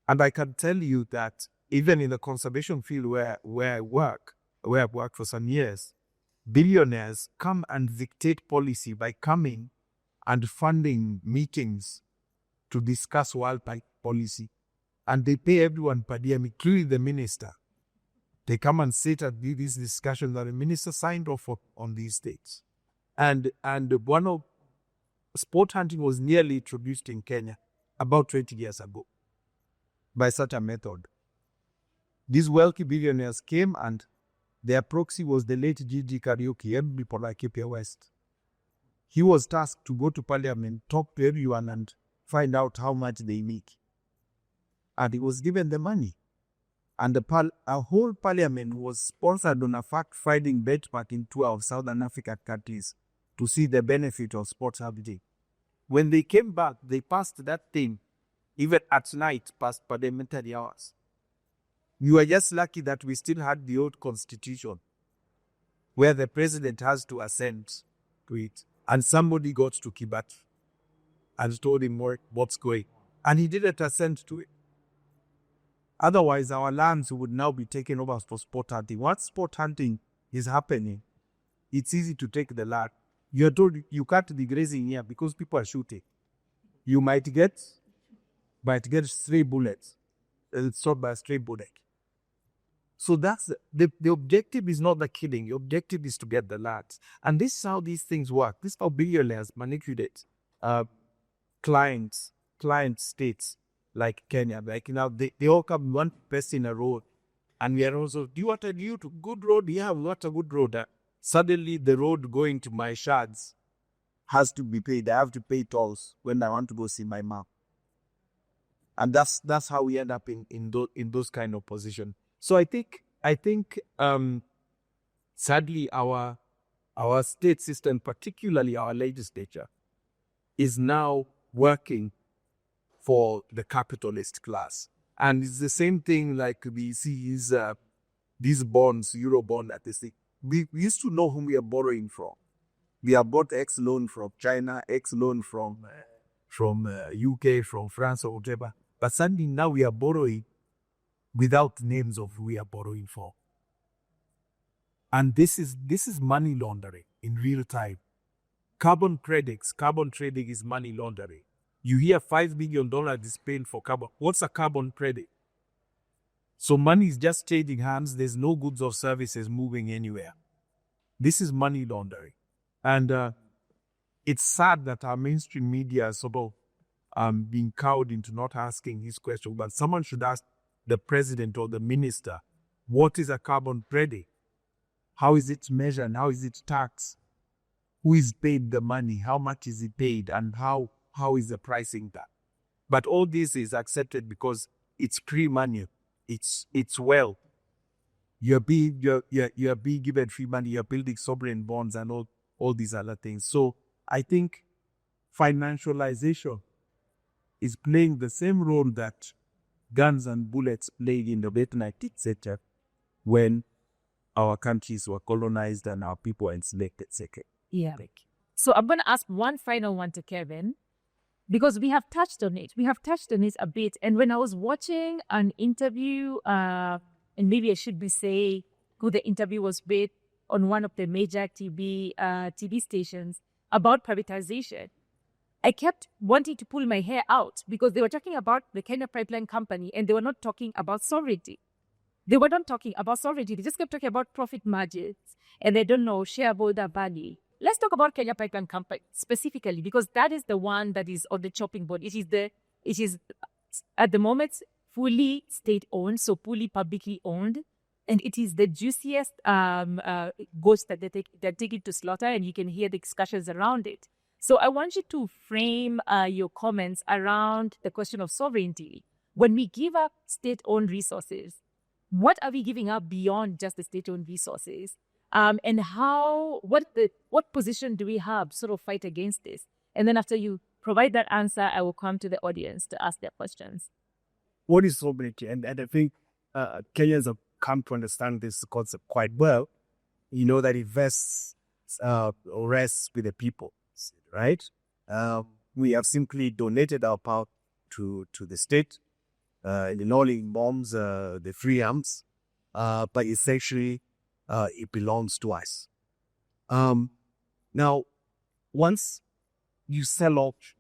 And I can tell you that even in the conservation field where I've worked for some years, billionaires come and dictate policy by coming and funding meetings to discuss wildlife policy. And they pay everyone per diem, including the minister. They come and sit at these discussions that the minister signed off on these dates. And one of sport hunting was nearly introduced in Kenya about 20 years ago by such a method. These wealthy billionaires came, and their proxy was the late Gigi Kariuki, MP for Laikipia West. he was tasked to go to parliament, talk to everyone, and find out how much they make. And he was given the money. And a whole parliament was sponsored on a fact-finding benchmarking tour of Southern African countries to see the benefit of sports happening. When they came back, they passed that thing, even at night, past parliamentary hours. We were just lucky that we still had the old constitution, where the president has to assent to it. And somebody got to Kibaki and told him what's going on. And he didn't assent to it. Otherwise, our lands would now be taken over for sport hunting. Once sport hunting is happening, it's easy to take the land. You're told you can't be grazing here because people are shooting. You might get stray bullets. It's shot by a stray bullet. So that's the objective is not the killing. The objective is to get the lands. And this is how these things work. This is how billionaires manipulate client states like Kenya. Like now they all come one person in a road. And we are also, do you want a good road? Yeah, we want a good road. Suddenly the road going to my shards has to be paid. I have to pay tolls when I want to go see my mom. And that's how we end up in those kind of positions. So I think sadly our state system, particularly our legislature, is now working for the capitalist class. And it's the same thing like we see these bonds, Eurobond that they say. We used to know whom we are borrowing from. We have bought X loan from China, X loan from UK, from France or whatever. But suddenly now we are borrowing without names of who we are borrowing for. And this is money laundering in real time. Carbon trading is money laundering. You hear $5 million is paid for carbon. What's a carbon credit? So money is just changing hands. There's no goods or services moving anywhere. This is money laundering. And it's sad that our mainstream media is sort of being cowed into not asking his question. But someone should ask the president or the minister, what is a carbon credit? How is it measured? How is it taxed? Who is paid the money? How much is it paid? And how is the pricing done? But all this is accepted because it's free money. It's wealth. You're being given free money. You're building sovereign bonds and all these other things. So I think financialization is playing the same role that guns and bullets played in the late 19th century when our countries were colonized and our people were enslaved, etc. Yeah. So I'm going to ask one final one to Kevin, because we have touched on it. We have touched on it a bit. And when I was watching an interview, and maybe I should be saying who the interview was with on one of the major TV stations about privatization, I kept wanting to pull my hair out because they were talking about the Kenya Pipeline Company and they were not talking about sovereignty. They were not talking about sovereignty. They just kept talking about profit margins and they don't know shareholder value. Let's talk about Kenya Pipeline Company specifically because that is the one that is on the chopping board. It is at the moment fully state-owned, so fully publicly owned. And it is the juiciest goats that they take it to slaughter, and you can hear the discussions around it. So I want you to frame your comments around the question of sovereignty. When we give up state-owned resources, what are we giving up beyond just the state-owned resources? And what position do we have sort of fight against this? And then after you provide that answer, I will come to the audience to ask their questions. What is sovereignty? And I think Kenyans have come to understand this concept quite well. You know that it rests with the people, right? We have simply donated our power to the state. It only involves the free arms, but essentially it belongs to us. Now, once you sell off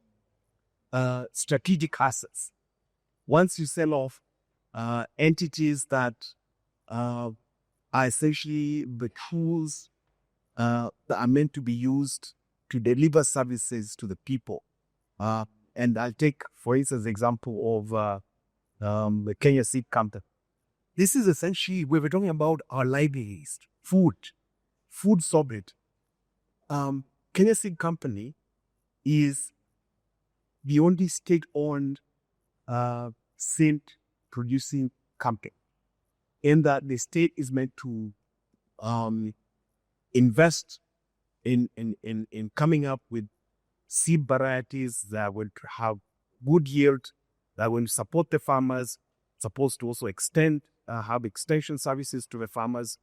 strategic assets, once you sell off entities that are essentially the tools that are meant to be used to deliver services to the people. And I'll take, for instance, the example of the Kenya Seed Company. This is essentially where we're talking about our livelihoods, food sovereignty. Kenya Seed Company is the only state-owned seed producing company, in that the state is meant to invest in coming up with seed varieties that would have good yield, that will support the farmers, supposed to also have extension services to the farmers,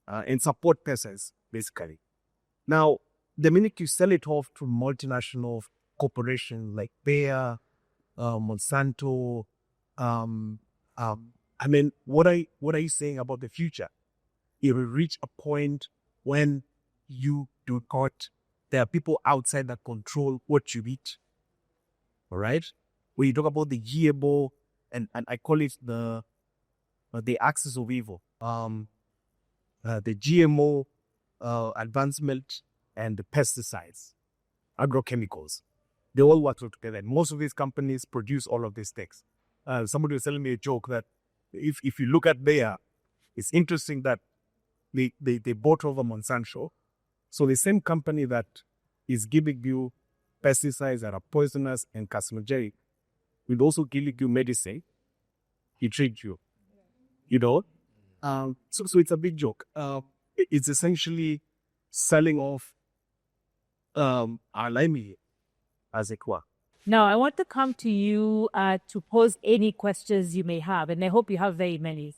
and support peasants, basically. Now, the minute you sell it off to multinational corporations like Bayer, Monsanto, I mean, what are you saying about the future? It will reach a point when there are people outside that control what you eat. All right? When you talk about the GMO, and I call it the axis of evil, the GMO advancement and the pesticides, agrochemicals, they all work together. And most of these companies produce all of these things. Somebody was telling me a joke that if you look at Bayer, it's interesting that they bought over Monsanto. So the same company that is giving you pesticides that are poisonous and carcinogenic will also give you medicine. He treats you, So it's a big joke. It's essentially selling off our livelihood, as it were. Now, I want to come to you to pose any questions you may have, and I hope you have very many.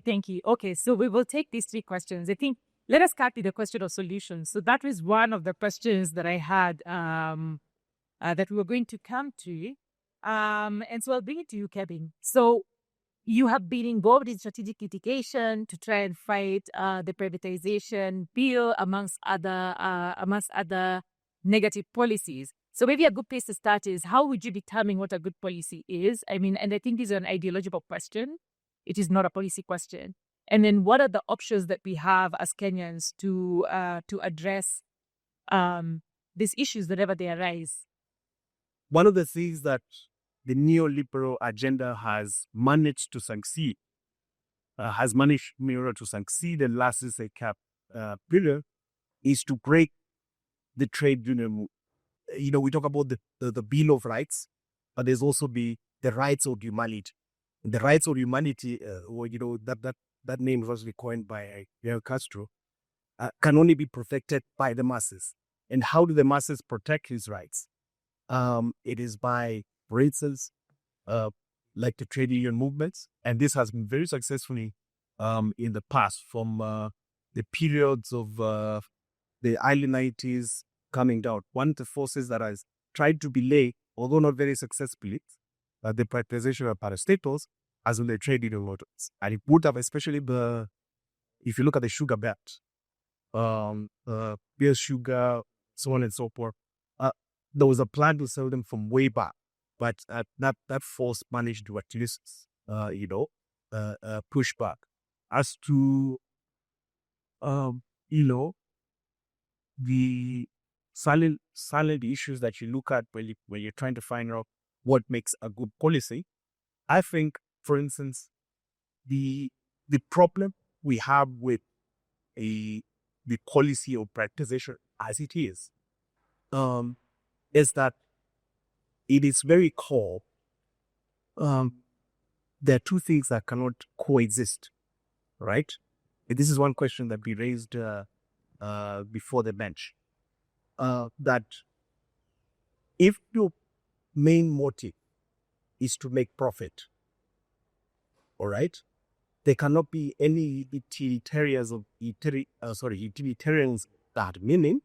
Thank you. Okay, so we will take these three questions. I think let us start with the question of solutions. So that was one of the questions that I had that we were going to come to. And so I'll bring it to you, Kevin. So you have been involved in strategic litigation to try and fight the privatization bill amongst other negative policies. So maybe a good place to start is, how would you determine what a good policy is? I mean, and I think this is an ideological question. It is not a policy question. And then what are the options that we have as Kenyans to address these issues whenever they arise? One of the things that the neoliberal agenda has managed to succeed in the last period is to break the trade union. We talk about the Bill of Rights, but there's also the rights of humanity. The rights of humanity, that name was coined by Fidel Castro, can only be protected by the masses. And how do the masses protect his rights? It is by, for instance, like the trade union movements, and this has been very successfully in the past, from the periods of the early 90s coming down. One of the forces that has tried to delay, although not very successfully, the privatization of parastatals, as well as the trade union movements. And it would have, especially if you look at the sugar belt, beer, sugar, so on and so forth, there was a plan to sell them from way back, but that force managed to at least, push back. As to, the silent issues that you look at when you're trying to find out what makes a good policy, I think, for instance, the problem we have with the policy of privatization as it is that it is very core. There are two things that cannot coexist, right? This is one question that we raised before the bench. That if your main motive is to make profit, all right, there cannot be any utilitarians that, meaning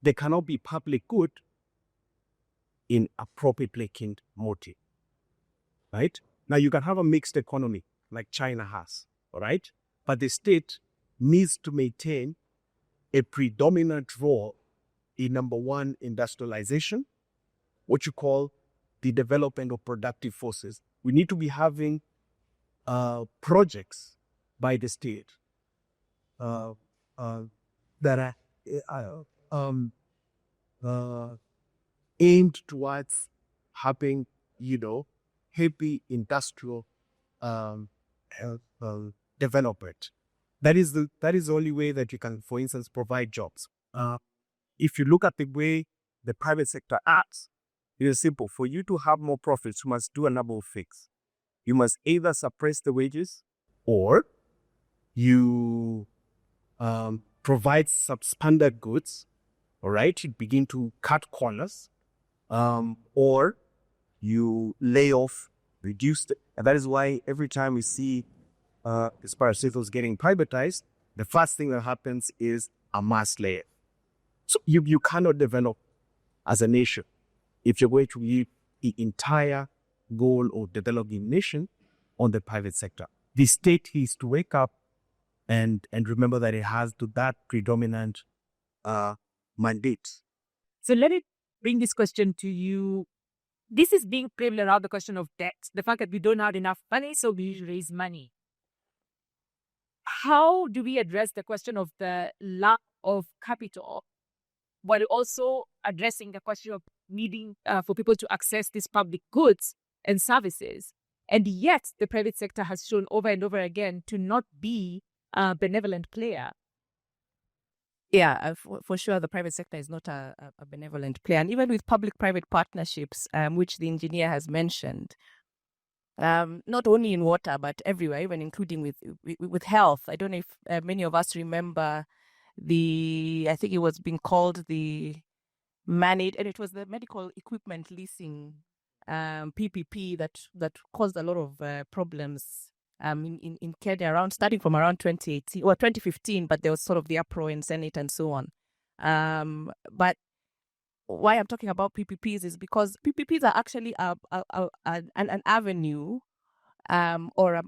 there cannot be public good in appropriately kindled motive, right? Now, you can have a mixed economy like China has, all right? But the state needs to maintain a predominant role in, number one, industrialization, what you call the development of productive forces. We need to be having projects by the state that are aimed towards having, happy industrial development. That is the only way that you can, for instance, provide jobs. If you look at the way the private sector acts, it is simple. For you to have more profits, you must do a number of things. You must either suppress the wages, or you provide substandard goods, all right? You begin to cut corners, or you lay off, reduce the, and that is why every time we see these pharmaceuticals getting privatized, the first thing that happens is a mass layoff. So you cannot develop as a nation if you're going to leave the entire goal of developing a nation on the private sector. The state is to wake up and remember that it has to that predominant mandate. So let me bring this question to you. This is being framed around the question of debt, the fact that we don't have enough money, so we raise money. How do we address the question of the lack of capital, while also addressing the question of needing for people to access these public goods and services? And yet the private sector has shown over and over again to not be a benevolent player. Yeah, for sure, the private sector is not a benevolent player. And even with public-private partnerships, which the engineer has mentioned, not only in water, but everywhere, even including with health. I don't know if many of us remember I think it was being called the managed, and it was the medical equipment leasing PPP that caused a lot of problems in Kenya starting from around 2018 or 2015, but there was sort of the uproar in Senate and so on. But why I'm talking about PPPs is because PPPs are actually an avenue or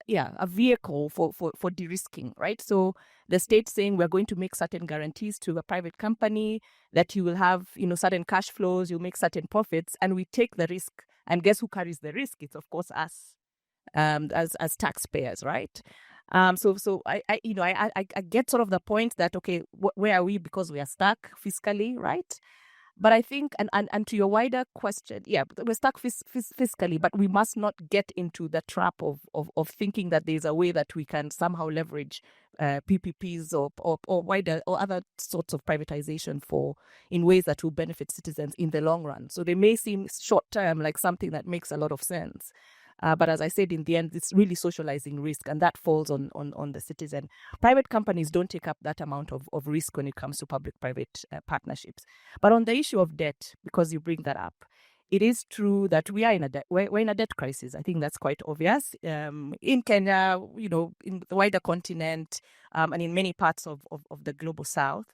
a vehicle for de-risking, right? So the state saying we're going to make certain guarantees to a private company that you will have, certain cash flows, you'll make certain profits, and we take the risk. And guess who carries the risk? It's of course us, as taxpayers, right? So I get sort of the point that, okay, where are we? Because we are stuck fiscally, right? But I think, and to your wider question, yeah, we're stuck fiscally, but we must not get into the trap of thinking that there's a way that we can somehow leverage PPPs or wider or other sorts of privatization in ways that will benefit citizens in the long run. So they may seem short term like something that makes a lot of sense. But as I said, in the end, it's really socializing risk, and that falls on the citizen. Private companies don't take up that amount of risk when it comes to public-private partnerships. But on the issue of debt, because you bring that up, it is true that we are in a debt. We're in a debt crisis. I think that's quite obvious in Kenya, in the wider continent, and in many parts of the global south.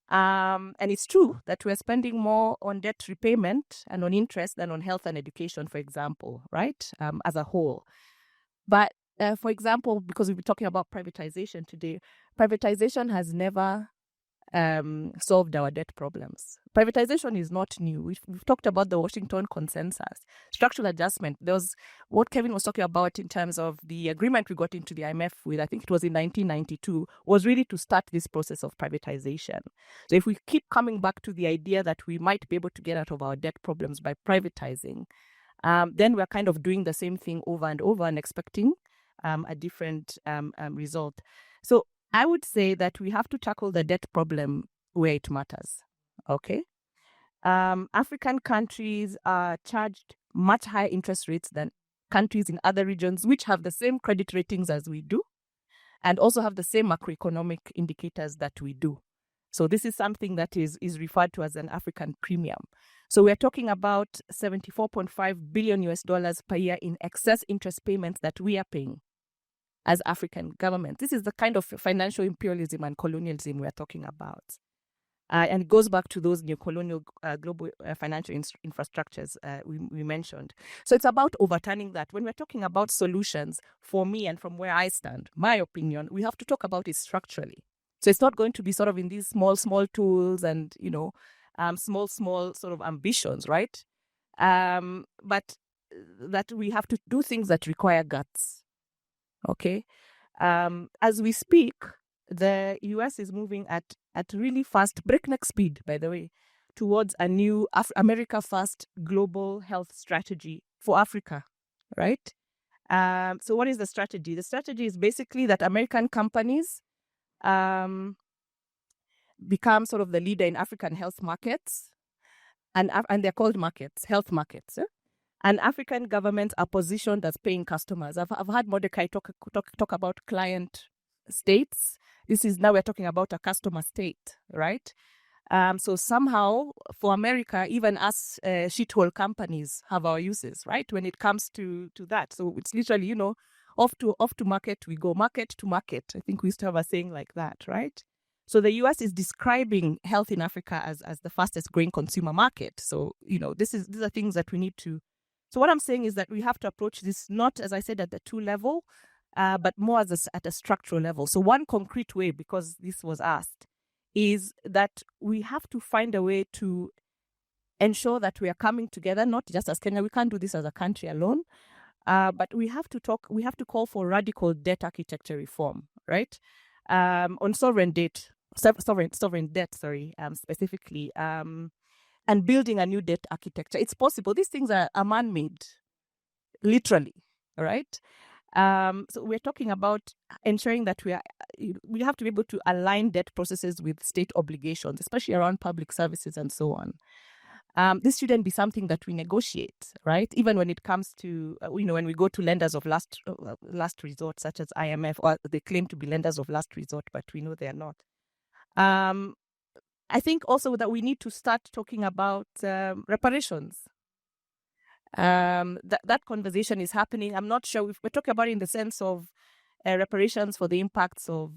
And it's true that we're spending more on debt repayment and on interest than on health and education, for example, right? As a whole. But for example, because we've been talking about privatization today, privatization has never solved our debt problems. Privatization is not new. We've talked about the Washington Consensus, structural adjustment. There was what Kevin was talking about in terms of the agreement we got into the IMF with, I think it was in 1992, was really to start this process of privatization. So if we keep coming back to the idea that we might be able to get out of our debt problems by privatizing, then we're kind of doing the same thing over and over and expecting a different result. So I would say that we have to tackle the debt problem where it matters, okay? African countries are charged much higher interest rates than countries in other regions which have the same credit ratings as we do and also have the same macroeconomic indicators that we do. So this is something that is referred to as an African premium. So we're talking about $74.5 billion per year in excess interest payments that we are paying as African governments. This is the kind of financial imperialism and colonialism we're talking about. And it goes back to those neo-colonial global financial infrastructures we mentioned. So it's about overturning that. When we're talking about solutions, for me and from where I stand, my opinion, we have to talk about it structurally. So it's not going to be sort of in these small tools and, small sort of ambitions, right? But that we have to do things that require guts. Okay. As we speak, the US is moving at really fast, breakneck speed, by the way, towards a new America First global health strategy for Africa, right? So what is the strategy? The strategy is basically that American companies become sort of the leader in African health markets, and they're called markets, health markets. And African governments are positioned as paying customers. I've heard Mordecai talk about client states. This is now we're talking about a customer state, right? So somehow for America, even us shithole companies have our uses, right? When it comes to that. So it's literally, off to market we go, market to market. I think we used to have a saying like that, right? So the US is describing health in Africa as the fastest growing consumer market. So, these are things that we need to. So what I'm saying is that we have to approach this not, as I said, at the two level, but more at a structural level. So one concrete way, because this was asked, is that we have to find a way to ensure that we are coming together, not just as Kenya. We can't do this as a country alone, but we have to call for radical debt architecture reform, right? On sovereign debt, specifically, and building a new debt architecture. It's possible. These things are man-made, literally, all right? So we're talking about ensuring that we have to be able to align debt processes with state obligations, especially around public services and so on. This shouldn't be something that we negotiate, right? Even when it comes to, when we go to lenders of last resort, such as IMF, or they claim to be lenders of last resort, but we know they are not. I think also that we need to start talking about reparations. That conversation is happening. I'm not sure if we're talking about it in the sense of reparations for the impacts of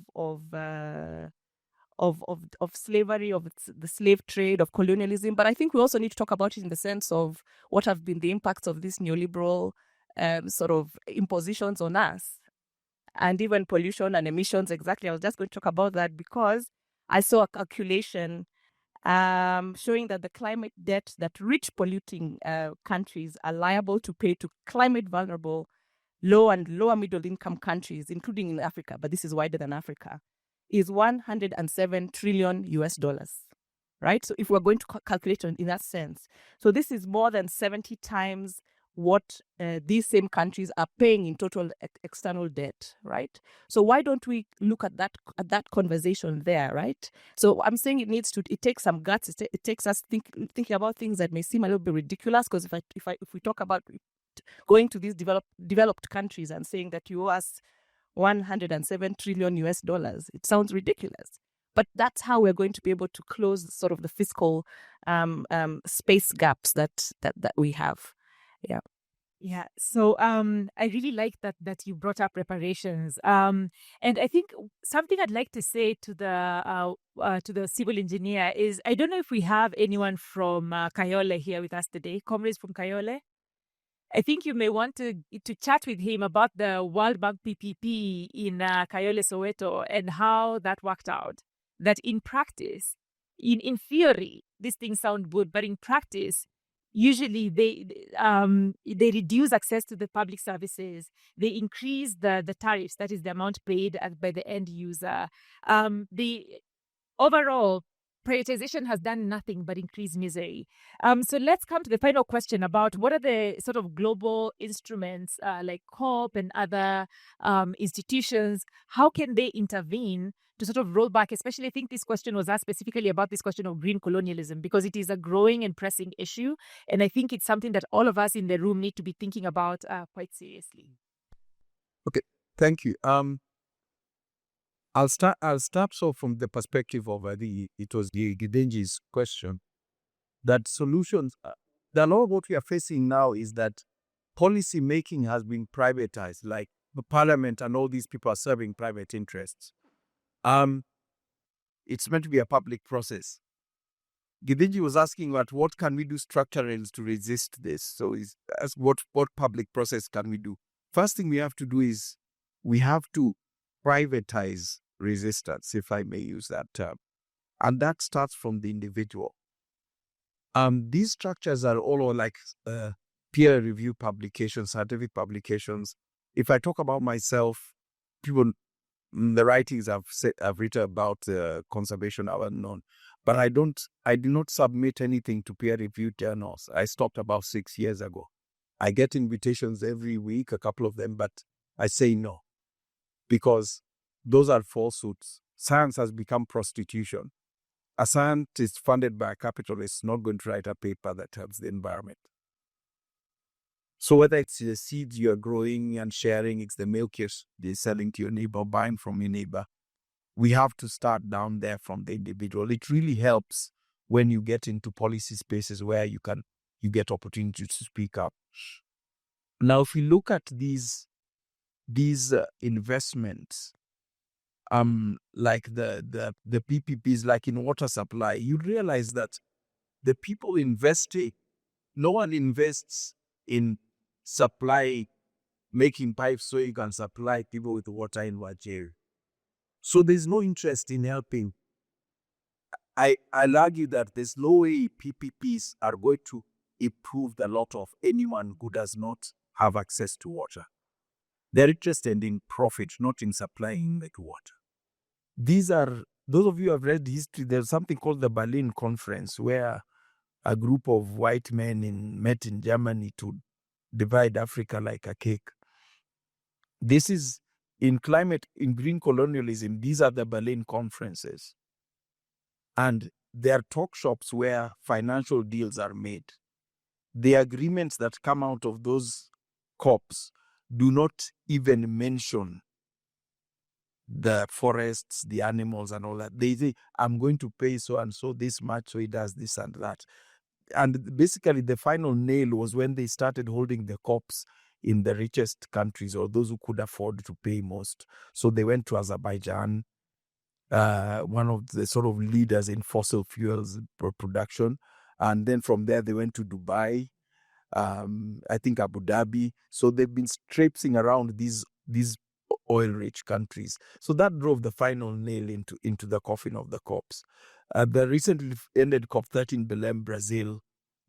slavery, of the slave trade, of colonialism. But I think we also need to talk about it in the sense of what have been the impacts of these neoliberal sort of impositions on us, and even pollution and emissions. Exactly. I was just going to talk about that because I saw a calculation showing that the climate debt that rich polluting countries are liable to pay to climate vulnerable, low and lower middle income countries, including in Africa, but this is wider than Africa, is $107 trillion US, right? So if we're going to calculate in that sense, so this is more than 70 times what these same countries are paying in total external debt, right? So why don't we look at that conversation there, right? So I'm saying it takes some guts. It takes us thinking about things that may seem a little bit ridiculous, because if we talk about going to these developed countries and saying that you owe us $107 trillion US, it sounds ridiculous. But that's how we're going to be able to close sort of the fiscal space gaps that we have. Yeah. Yeah. So I really like that you brought up reparations. And I think something I'd like to say to the civil engineer is, I don't know if we have anyone from Kayole here with us today, comrades from Kayole. I think you may want to chat with him about the World Bank PPP in Kayole, Soweto, and how that worked out. That in practice, in theory, these things sound good, but in practice, usually they reduce access to the public services. They increase the tariffs, that is the amount paid by the end user. The overall privatization has done nothing but increase misery. So let's come to the final question about what are the sort of global instruments like COP and other institutions. How can they intervene to sort of roll back? Especially, I think this question was asked specifically about this question of green colonialism, because it is a growing and pressing issue. And I think it's something that all of us in the room need to be thinking about quite seriously. Okay, thank you. I'll start so from the perspective of it was the Gidenji's question, that solutions, a lot of what we are facing now is that policy making has been privatized, like the parliament and all these people are serving private interests. It's meant to be a public process. Gidinji was asking what can we do structurally to resist this? So he's asked what public process can we do? First thing we have to do is we have to privatize resistance, if I may use that term. And that starts from the individual. These structures are all like peer review publications, scientific publications. If I talk about myself, people, the writings I've written about conservation are unknown, but I do not submit anything to peer reviewed journals. I stopped about 6 years ago. I get invitations every week, a couple of them, but I say no, because those are falsehoods. Science has become prostitution. A scientist funded by a capitalist is not going to write a paper that helps the environment. So whether it's the seeds you're growing and sharing, it's the milk you're selling to your neighbor, buying from your neighbor, we have to start down there from the individual. It really helps when you get into policy spaces where you get opportunity to speak up. Now, if you look at these investments, like the PPPs, like in water supply, you realize that the people investing, no one invests in supply, making pipes so you can supply people with water in Wanjira. So there's no interest in helping. I'll argue that there's no way PPPs are going to improve the lot of anyone who does not have access to water. They're interested in profit, not in supplying the water. Those of you who have read history, there's something called the Berlin Conference, where a group of white men met in Germany to divide Africa like a cake. This is in green colonialism. These are the Berlin conferences. And there are talk shops where financial deals are made. The agreements that come out of those COPs do not even mention the forests, the animals and all that. They say, I'm going to pay so and so this much, so he does this and that. And basically the final nail was when they started holding the COPs in the richest countries, or those who could afford to pay most. So they went to Azerbaijan, one of the sort of leaders in fossil fuels production. And then from there, they went to Dubai, I think Abu Dhabi. So they've been traipsing around these oil-rich countries. So that drove the final nail into the coffin of the COPs. The recently ended COP30 in Belém, Brazil,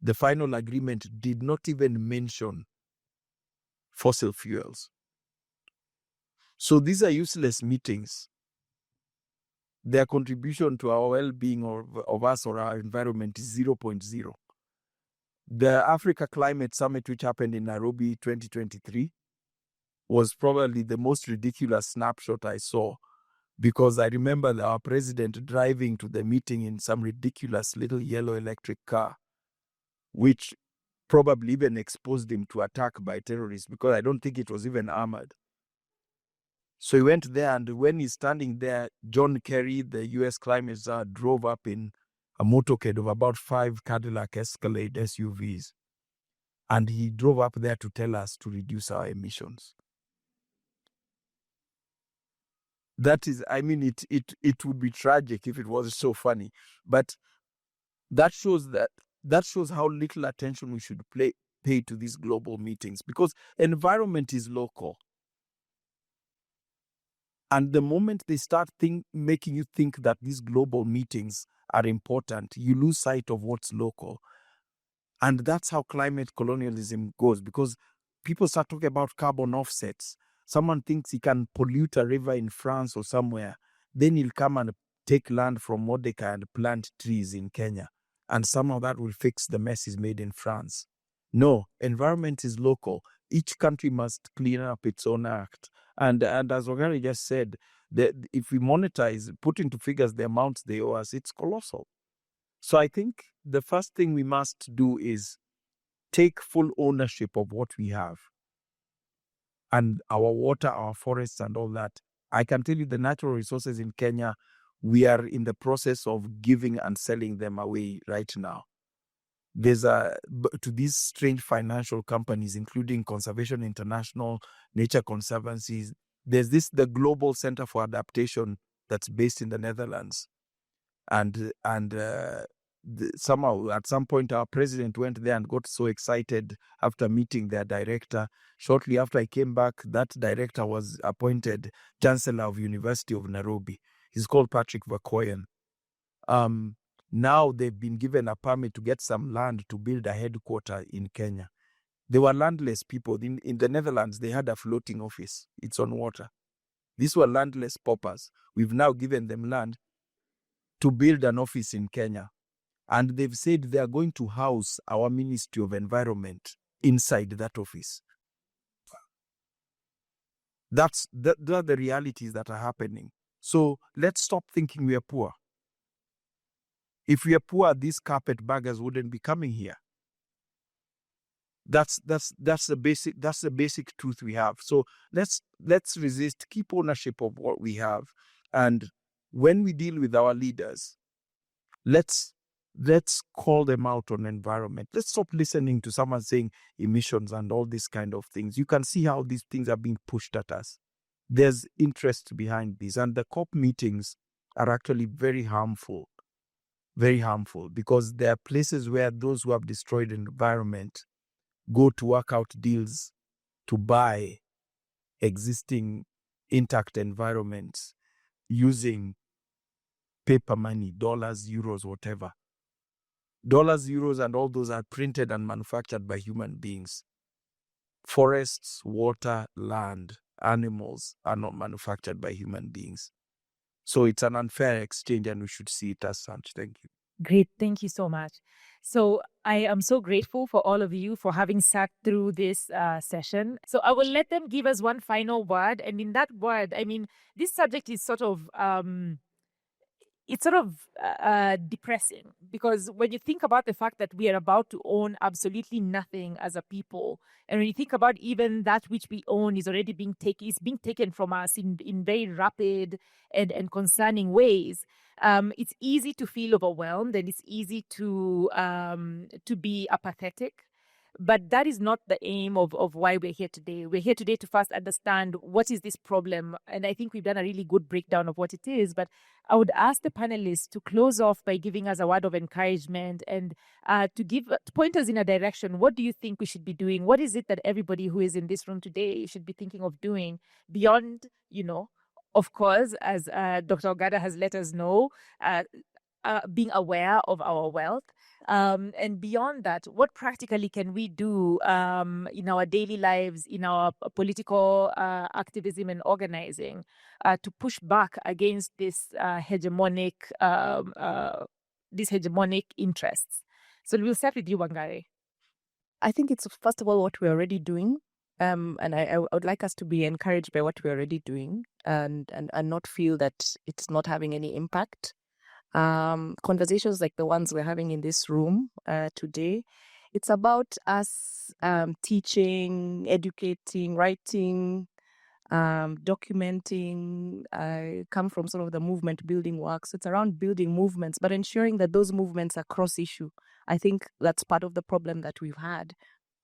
the final agreement did not even mention fossil fuels. So these are useless meetings. Their contribution to our well-being of us or our environment is 0.0. The Africa Climate Summit, which happened in Nairobi 2023, was probably the most ridiculous snapshot I saw, because I remember our president driving to the meeting in some ridiculous little yellow electric car, which probably even exposed him to attack by terrorists, because I don't think it was even armored. So he went there, and when he's standing there, John Kerry, the US climate czar, drove up in a motorcade of about 5 Cadillac Escalade SUVs. And he drove up there to tell us to reduce our emissions. That is, I mean, it would be tragic if it wasn't so funny. But that shows how little attention we should pay to these global meetings, because environment is local. And the moment they start making you think that these global meetings are important, you lose sight of what's local. And that's how climate colonialism goes, because people start talking about carbon offsets. Someone thinks he can pollute a river in France or somewhere. Then he'll come and take land from Mordecai and plant trees in Kenya. And somehow that will fix the mess he's made in France. No, environment is local. Each country must clean up its own act. And as Ogada just said, if we monetize, put into figures the amounts they owe us, it's colossal. So I think the first thing we must do is take full ownership of what we have. And our water, our forests and all that. I can tell you the natural resources in Kenya, we are in the process of giving and selling them away right now. There's to these strange financial companies, including Conservation International, Nature Conservancies. There's the Global Center for Adaptation that's based in the Netherlands. And somehow at some point our president went there and got so excited after meeting their director. Shortly after I came back, that director was appointed Chancellor of University of Nairobi. He's called Patrick Vakoyan. Now they've been given a permit to get some land to build a headquarter in Kenya. They were landless people. In the Netherlands, they had a floating office. It's on water. These were landless paupers. We've now given them land to build an office in Kenya. And they've said they are going to house our Ministry of Environment inside that office. Those are the realities that are happening. So let's stop thinking we are poor. If we are poor, these carpetbaggers wouldn't be coming here. That's the basic truth we have. So let's resist, keep ownership of what we have, and when we deal with our leaders, let's call them out on environment. Let's stop listening to someone saying emissions and all these kind of things. You can see how these things are being pushed at us. There's interest behind these, and the COP meetings are actually very harmful, because there are places where those who have destroyed the environment go to work out deals to buy existing intact environments using paper money, dollars, euros, whatever. Dollars, euros, and all those are printed and manufactured by human beings. Forests, water, land, animals are not manufactured by human beings. So it's an unfair exchange, and we should see it as such. Thank you. Great. Thank you so much. So I am so grateful for all of you for having sat through this session. So I will let them give us one final word. And in that word, I mean, this subject is sort of depressing, because when you think about the fact that we are about to own absolutely nothing as a people, and when you think about even that which we own is already being taken from us in very rapid and concerning ways, it's easy to feel overwhelmed, and it's easy to be apathetic. But that is not the aim of why we're here today. We're here today to first understand what is this problem. And I think we've done a really good breakdown of what it is. But I would ask the panelists to close off by giving us a word of encouragement and to point us in a direction. What do you think we should be doing? What is it that everybody who is in this room today should be thinking of doing beyond, of course, as Dr. Ogada has let us know, being aware of our wealth? And beyond that, what practically can we do in our daily lives, in our political activism and organizing to push back against this hegemonic interests? So we'll start with you, Wangari. I think it's first of all what we're already doing. And I would like us to be encouraged by what we're already doing and not feel that it's not having any impact. Conversations like the ones we're having in this room today, it's about us teaching, educating, writing, documenting. I come from sort of the movement building work, so it's around building movements, but ensuring that those movements are cross-issue. I think that's part of the problem that we've had,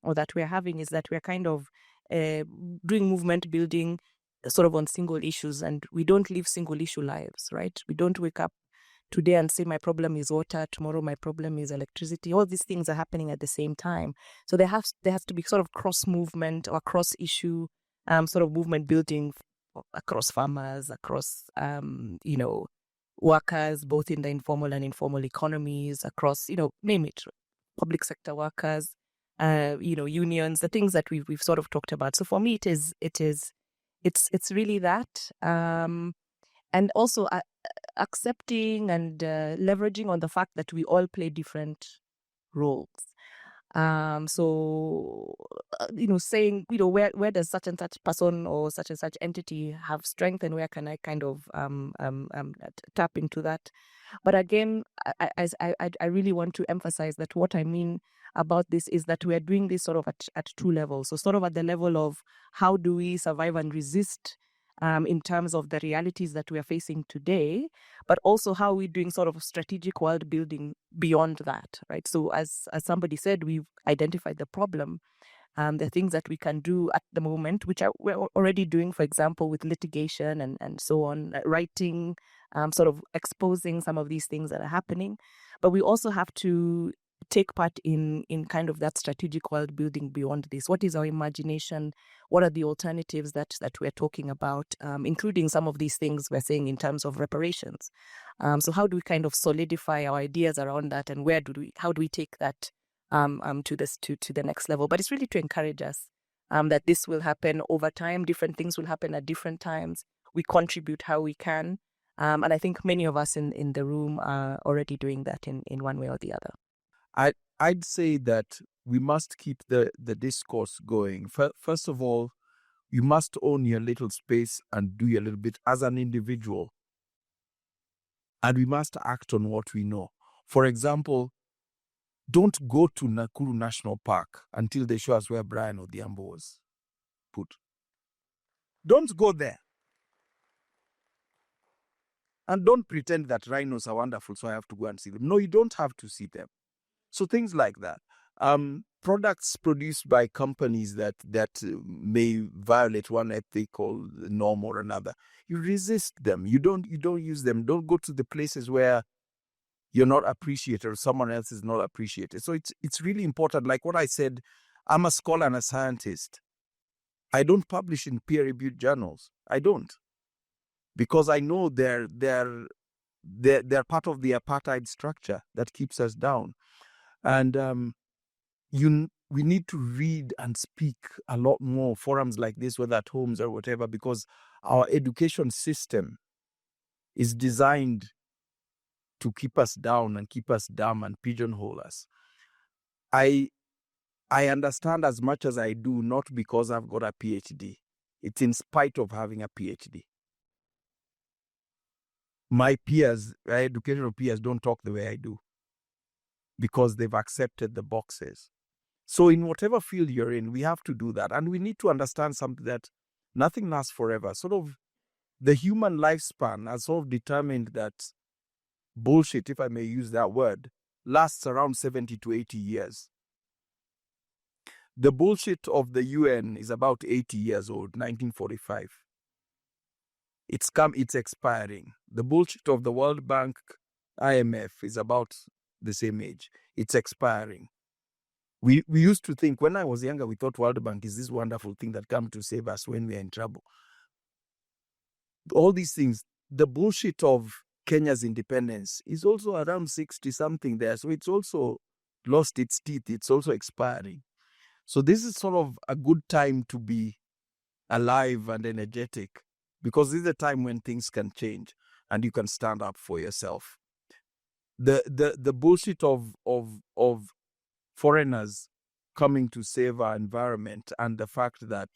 or that we're having, is that we're kind of doing movement building sort of on single issues, and we don't live single issue lives, right? We don't wake up today and say my problem is water, tomorrow my problem is electricity. All these things are happening at the same time. So there has to be sort of cross movement or cross issue sort of movement building across farmers, across workers, both in the informal and informal economies, across name it, public sector workers, unions, the things that we've sort of talked about. So for me, it's really that, and also accepting and leveraging on the fact that we all play different roles. Saying, where does such and such person or such and such entity have strength, and where can I kind of tap into that? But again, I really want to emphasize that what I mean about this is that we are doing this sort of at two levels. So sort of at the level of how do we survive and resist in terms of the realities that we are facing today, but also how we're doing sort of strategic world building beyond that, right? So as somebody said, we've identified the problem. The things that we can do at the moment, which we're already doing, for example, with litigation and so on, writing, sort of exposing some of these things that are happening. But we also have to take part in kind of that strategic world building beyond this. What is our imagination? What are the alternatives that we're talking about, including some of these things we're saying in terms of reparations? So how do we kind of solidify our ideas around that, and how do we take that to the next level? But it's really to encourage us that this will happen over time. Different things will happen at different times. We contribute how we can. And I think many of us in the room are already doing that in one way or the other. I'd say that we must keep the discourse going. First of all, you must own your little space and do your little bit as an individual. And we must act on what we know. For example, don't go to Nakuru National Park until they show us where Brian Odhiambo was put. Don't go there. And don't pretend that rhinos are wonderful, so I have to go and see them. No, you don't have to see them. So things like that. Products produced by companies that may violate one ethical norm or another, you resist them. You don't use them. Don't go to the places where you're not appreciated or someone else is not appreciated. So it's really important. Like what I said, I'm a scholar and a scientist. I don't publish in peer-reviewed journals. I don't, because I know they're part of the apartheid structure that keeps us down. And we need to read and speak a lot more, forums like this, whether at homes or whatever, because our education system is designed to keep us down and keep us dumb and pigeonhole us. I understand as much as I do, not because I've got a PhD. It's in spite of having a PhD. My peers, my educational peers, don't talk the way I do because they've accepted the boxes. So in whatever field you're in, we have to do that. And we need to understand something, that nothing lasts forever. Sort of the human lifespan has sort of determined that bullshit, if I may use that word, lasts around 70 to 80 years. The bullshit of the UN is about 80 years old, 1945. It's expiring. The bullshit of the World Bank, IMF is about the same age. It's expiring. We used to think, when I was younger, we thought World Bank is this wonderful thing that comes to save us when we're in trouble. All these things, the bullshit of Kenya's independence is also around 60-something there. So it's also lost its teeth. It's also expiring. So this is sort of a good time to be alive and energetic, because this is a time when things can change and you can stand up for yourself. The bullshit of foreigners coming to save our environment and the fact that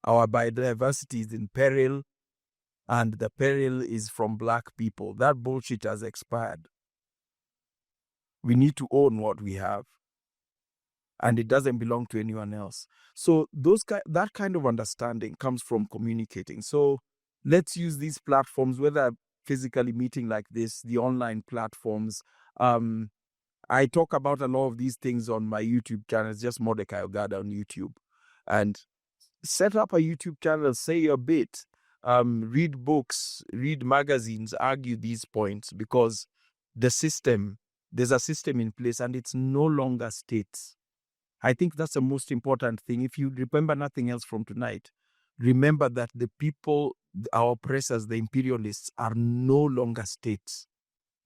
our biodiversity is in peril and the peril is from Black people, that bullshit has expired. We need to own what we have, and it doesn't belong to anyone else. So that kind of understanding comes from communicating. So let's use these platforms, whether physically meeting like this, the online platforms. I talk about a lot of these things on my YouTube channel. It's just Mordecai Ogada on YouTube. And set up a YouTube channel, say your bit, read books, read magazines, argue these points, because there's a system in place and it's no longer states. I think that's the most important thing. If you remember nothing else from tonight, remember that the people, our oppressors, the imperialists, are no longer states.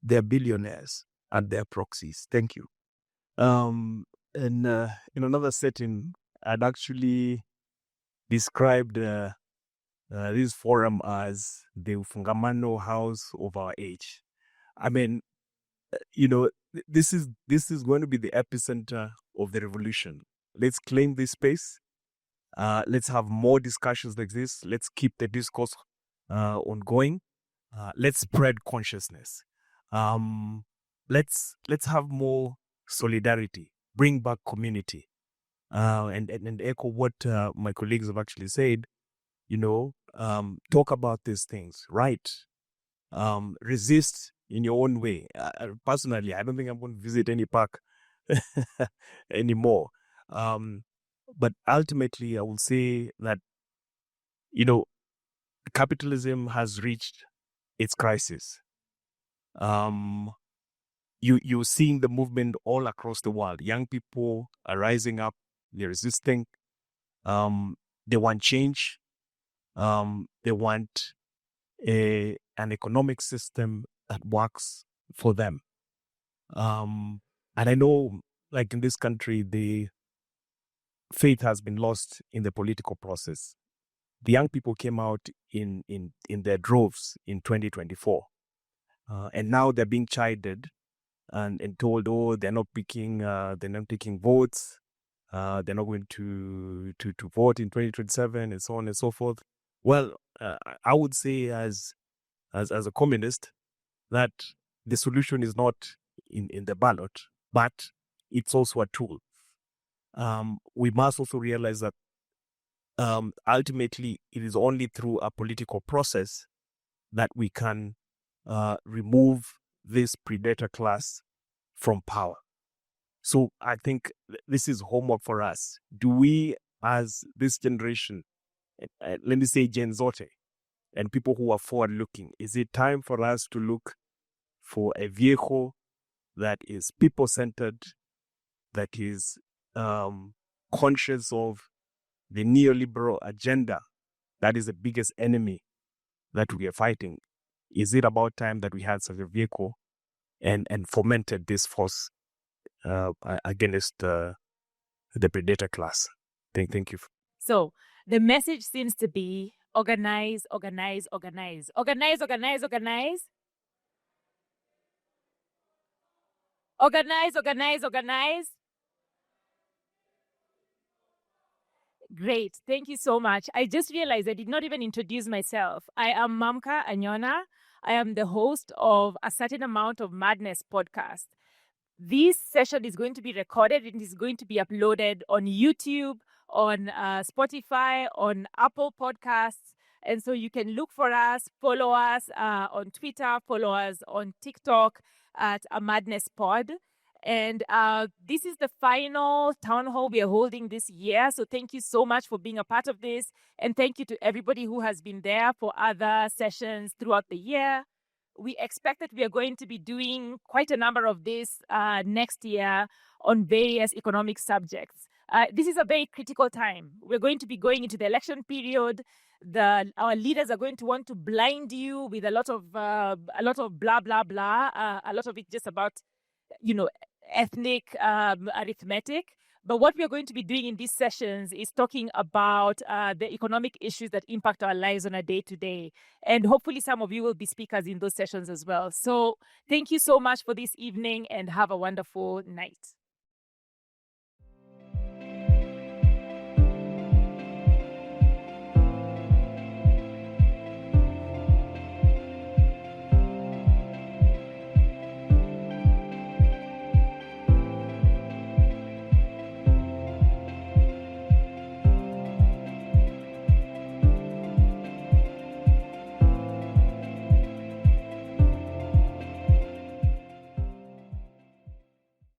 They're billionaires and they're proxies. Thank you. And in another setting, I'd actually described this forum as the Fungamano house of our age. I mean, this is going to be the epicenter of the revolution. Let's claim this space. Let's have more discussions like this. Let's keep the discourse ongoing. Let's spread consciousness. Let's have more solidarity. Bring back community. And echo what my colleagues have actually said. Talk about these things. Right. Resist in your own way. Personally, I don't think I'm going to visit any park anymore. But ultimately, I will say that, capitalism has reached its crisis. You're seeing the movement all across the world. Young people are rising up, they're resisting. They want change. They want an economic system that works for them. And I know, like in this country, the faith has been lost in the political process. The young people came out in their droves in 2024. And now they're being chided and told, oh, they're not taking votes. They're not going to vote in 2027 and so on and so forth. Well, I would say as a communist that the solution is not in the ballot, but it's also a tool. We must also realize that ultimately it is only through a political process that we can remove this predator class from power. So I think this is homework for us. Do we, as this generation, let me say Gen Zote, and people who are forward-looking, is it time for us to look for a vehicle that is people-centered, that is conscious of the neoliberal agenda that is the biggest enemy that we are fighting? Is it about time that we had such a vehicle and fomented this force against the predator class? Thank you. So the message seems to be organize, organize, organize. Organize, organize, organize. Organize, organize, organize. Great. Thank you so much. I just realized I did not even introduce myself. I am Mamka Anyona. I am the host of A Certain Amount of Madness podcast. This session is going to be recorded and is going to be uploaded on YouTube, on Spotify, on Apple Podcasts. And so you can look for us, follow us on Twitter, follow us on TikTok at A Madness Pod. And this is the final town hall we are holding this year. So thank you so much for being a part of this. And thank you to everybody who has been there for other sessions throughout the year. We expect that we are going to be doing quite a number of this next year on various economic subjects. This is a very critical time. We're going to be going into the election period. Our leaders are going to want to blind you with a lot of blah, blah, blah. A lot of it just about, ethnic arithmetic. But what we are going to be doing in these sessions is talking about the economic issues that impact our lives on a day-to-day. And hopefully some of you will be speakers in those sessions as well. So thank you so much for this evening and have a wonderful night.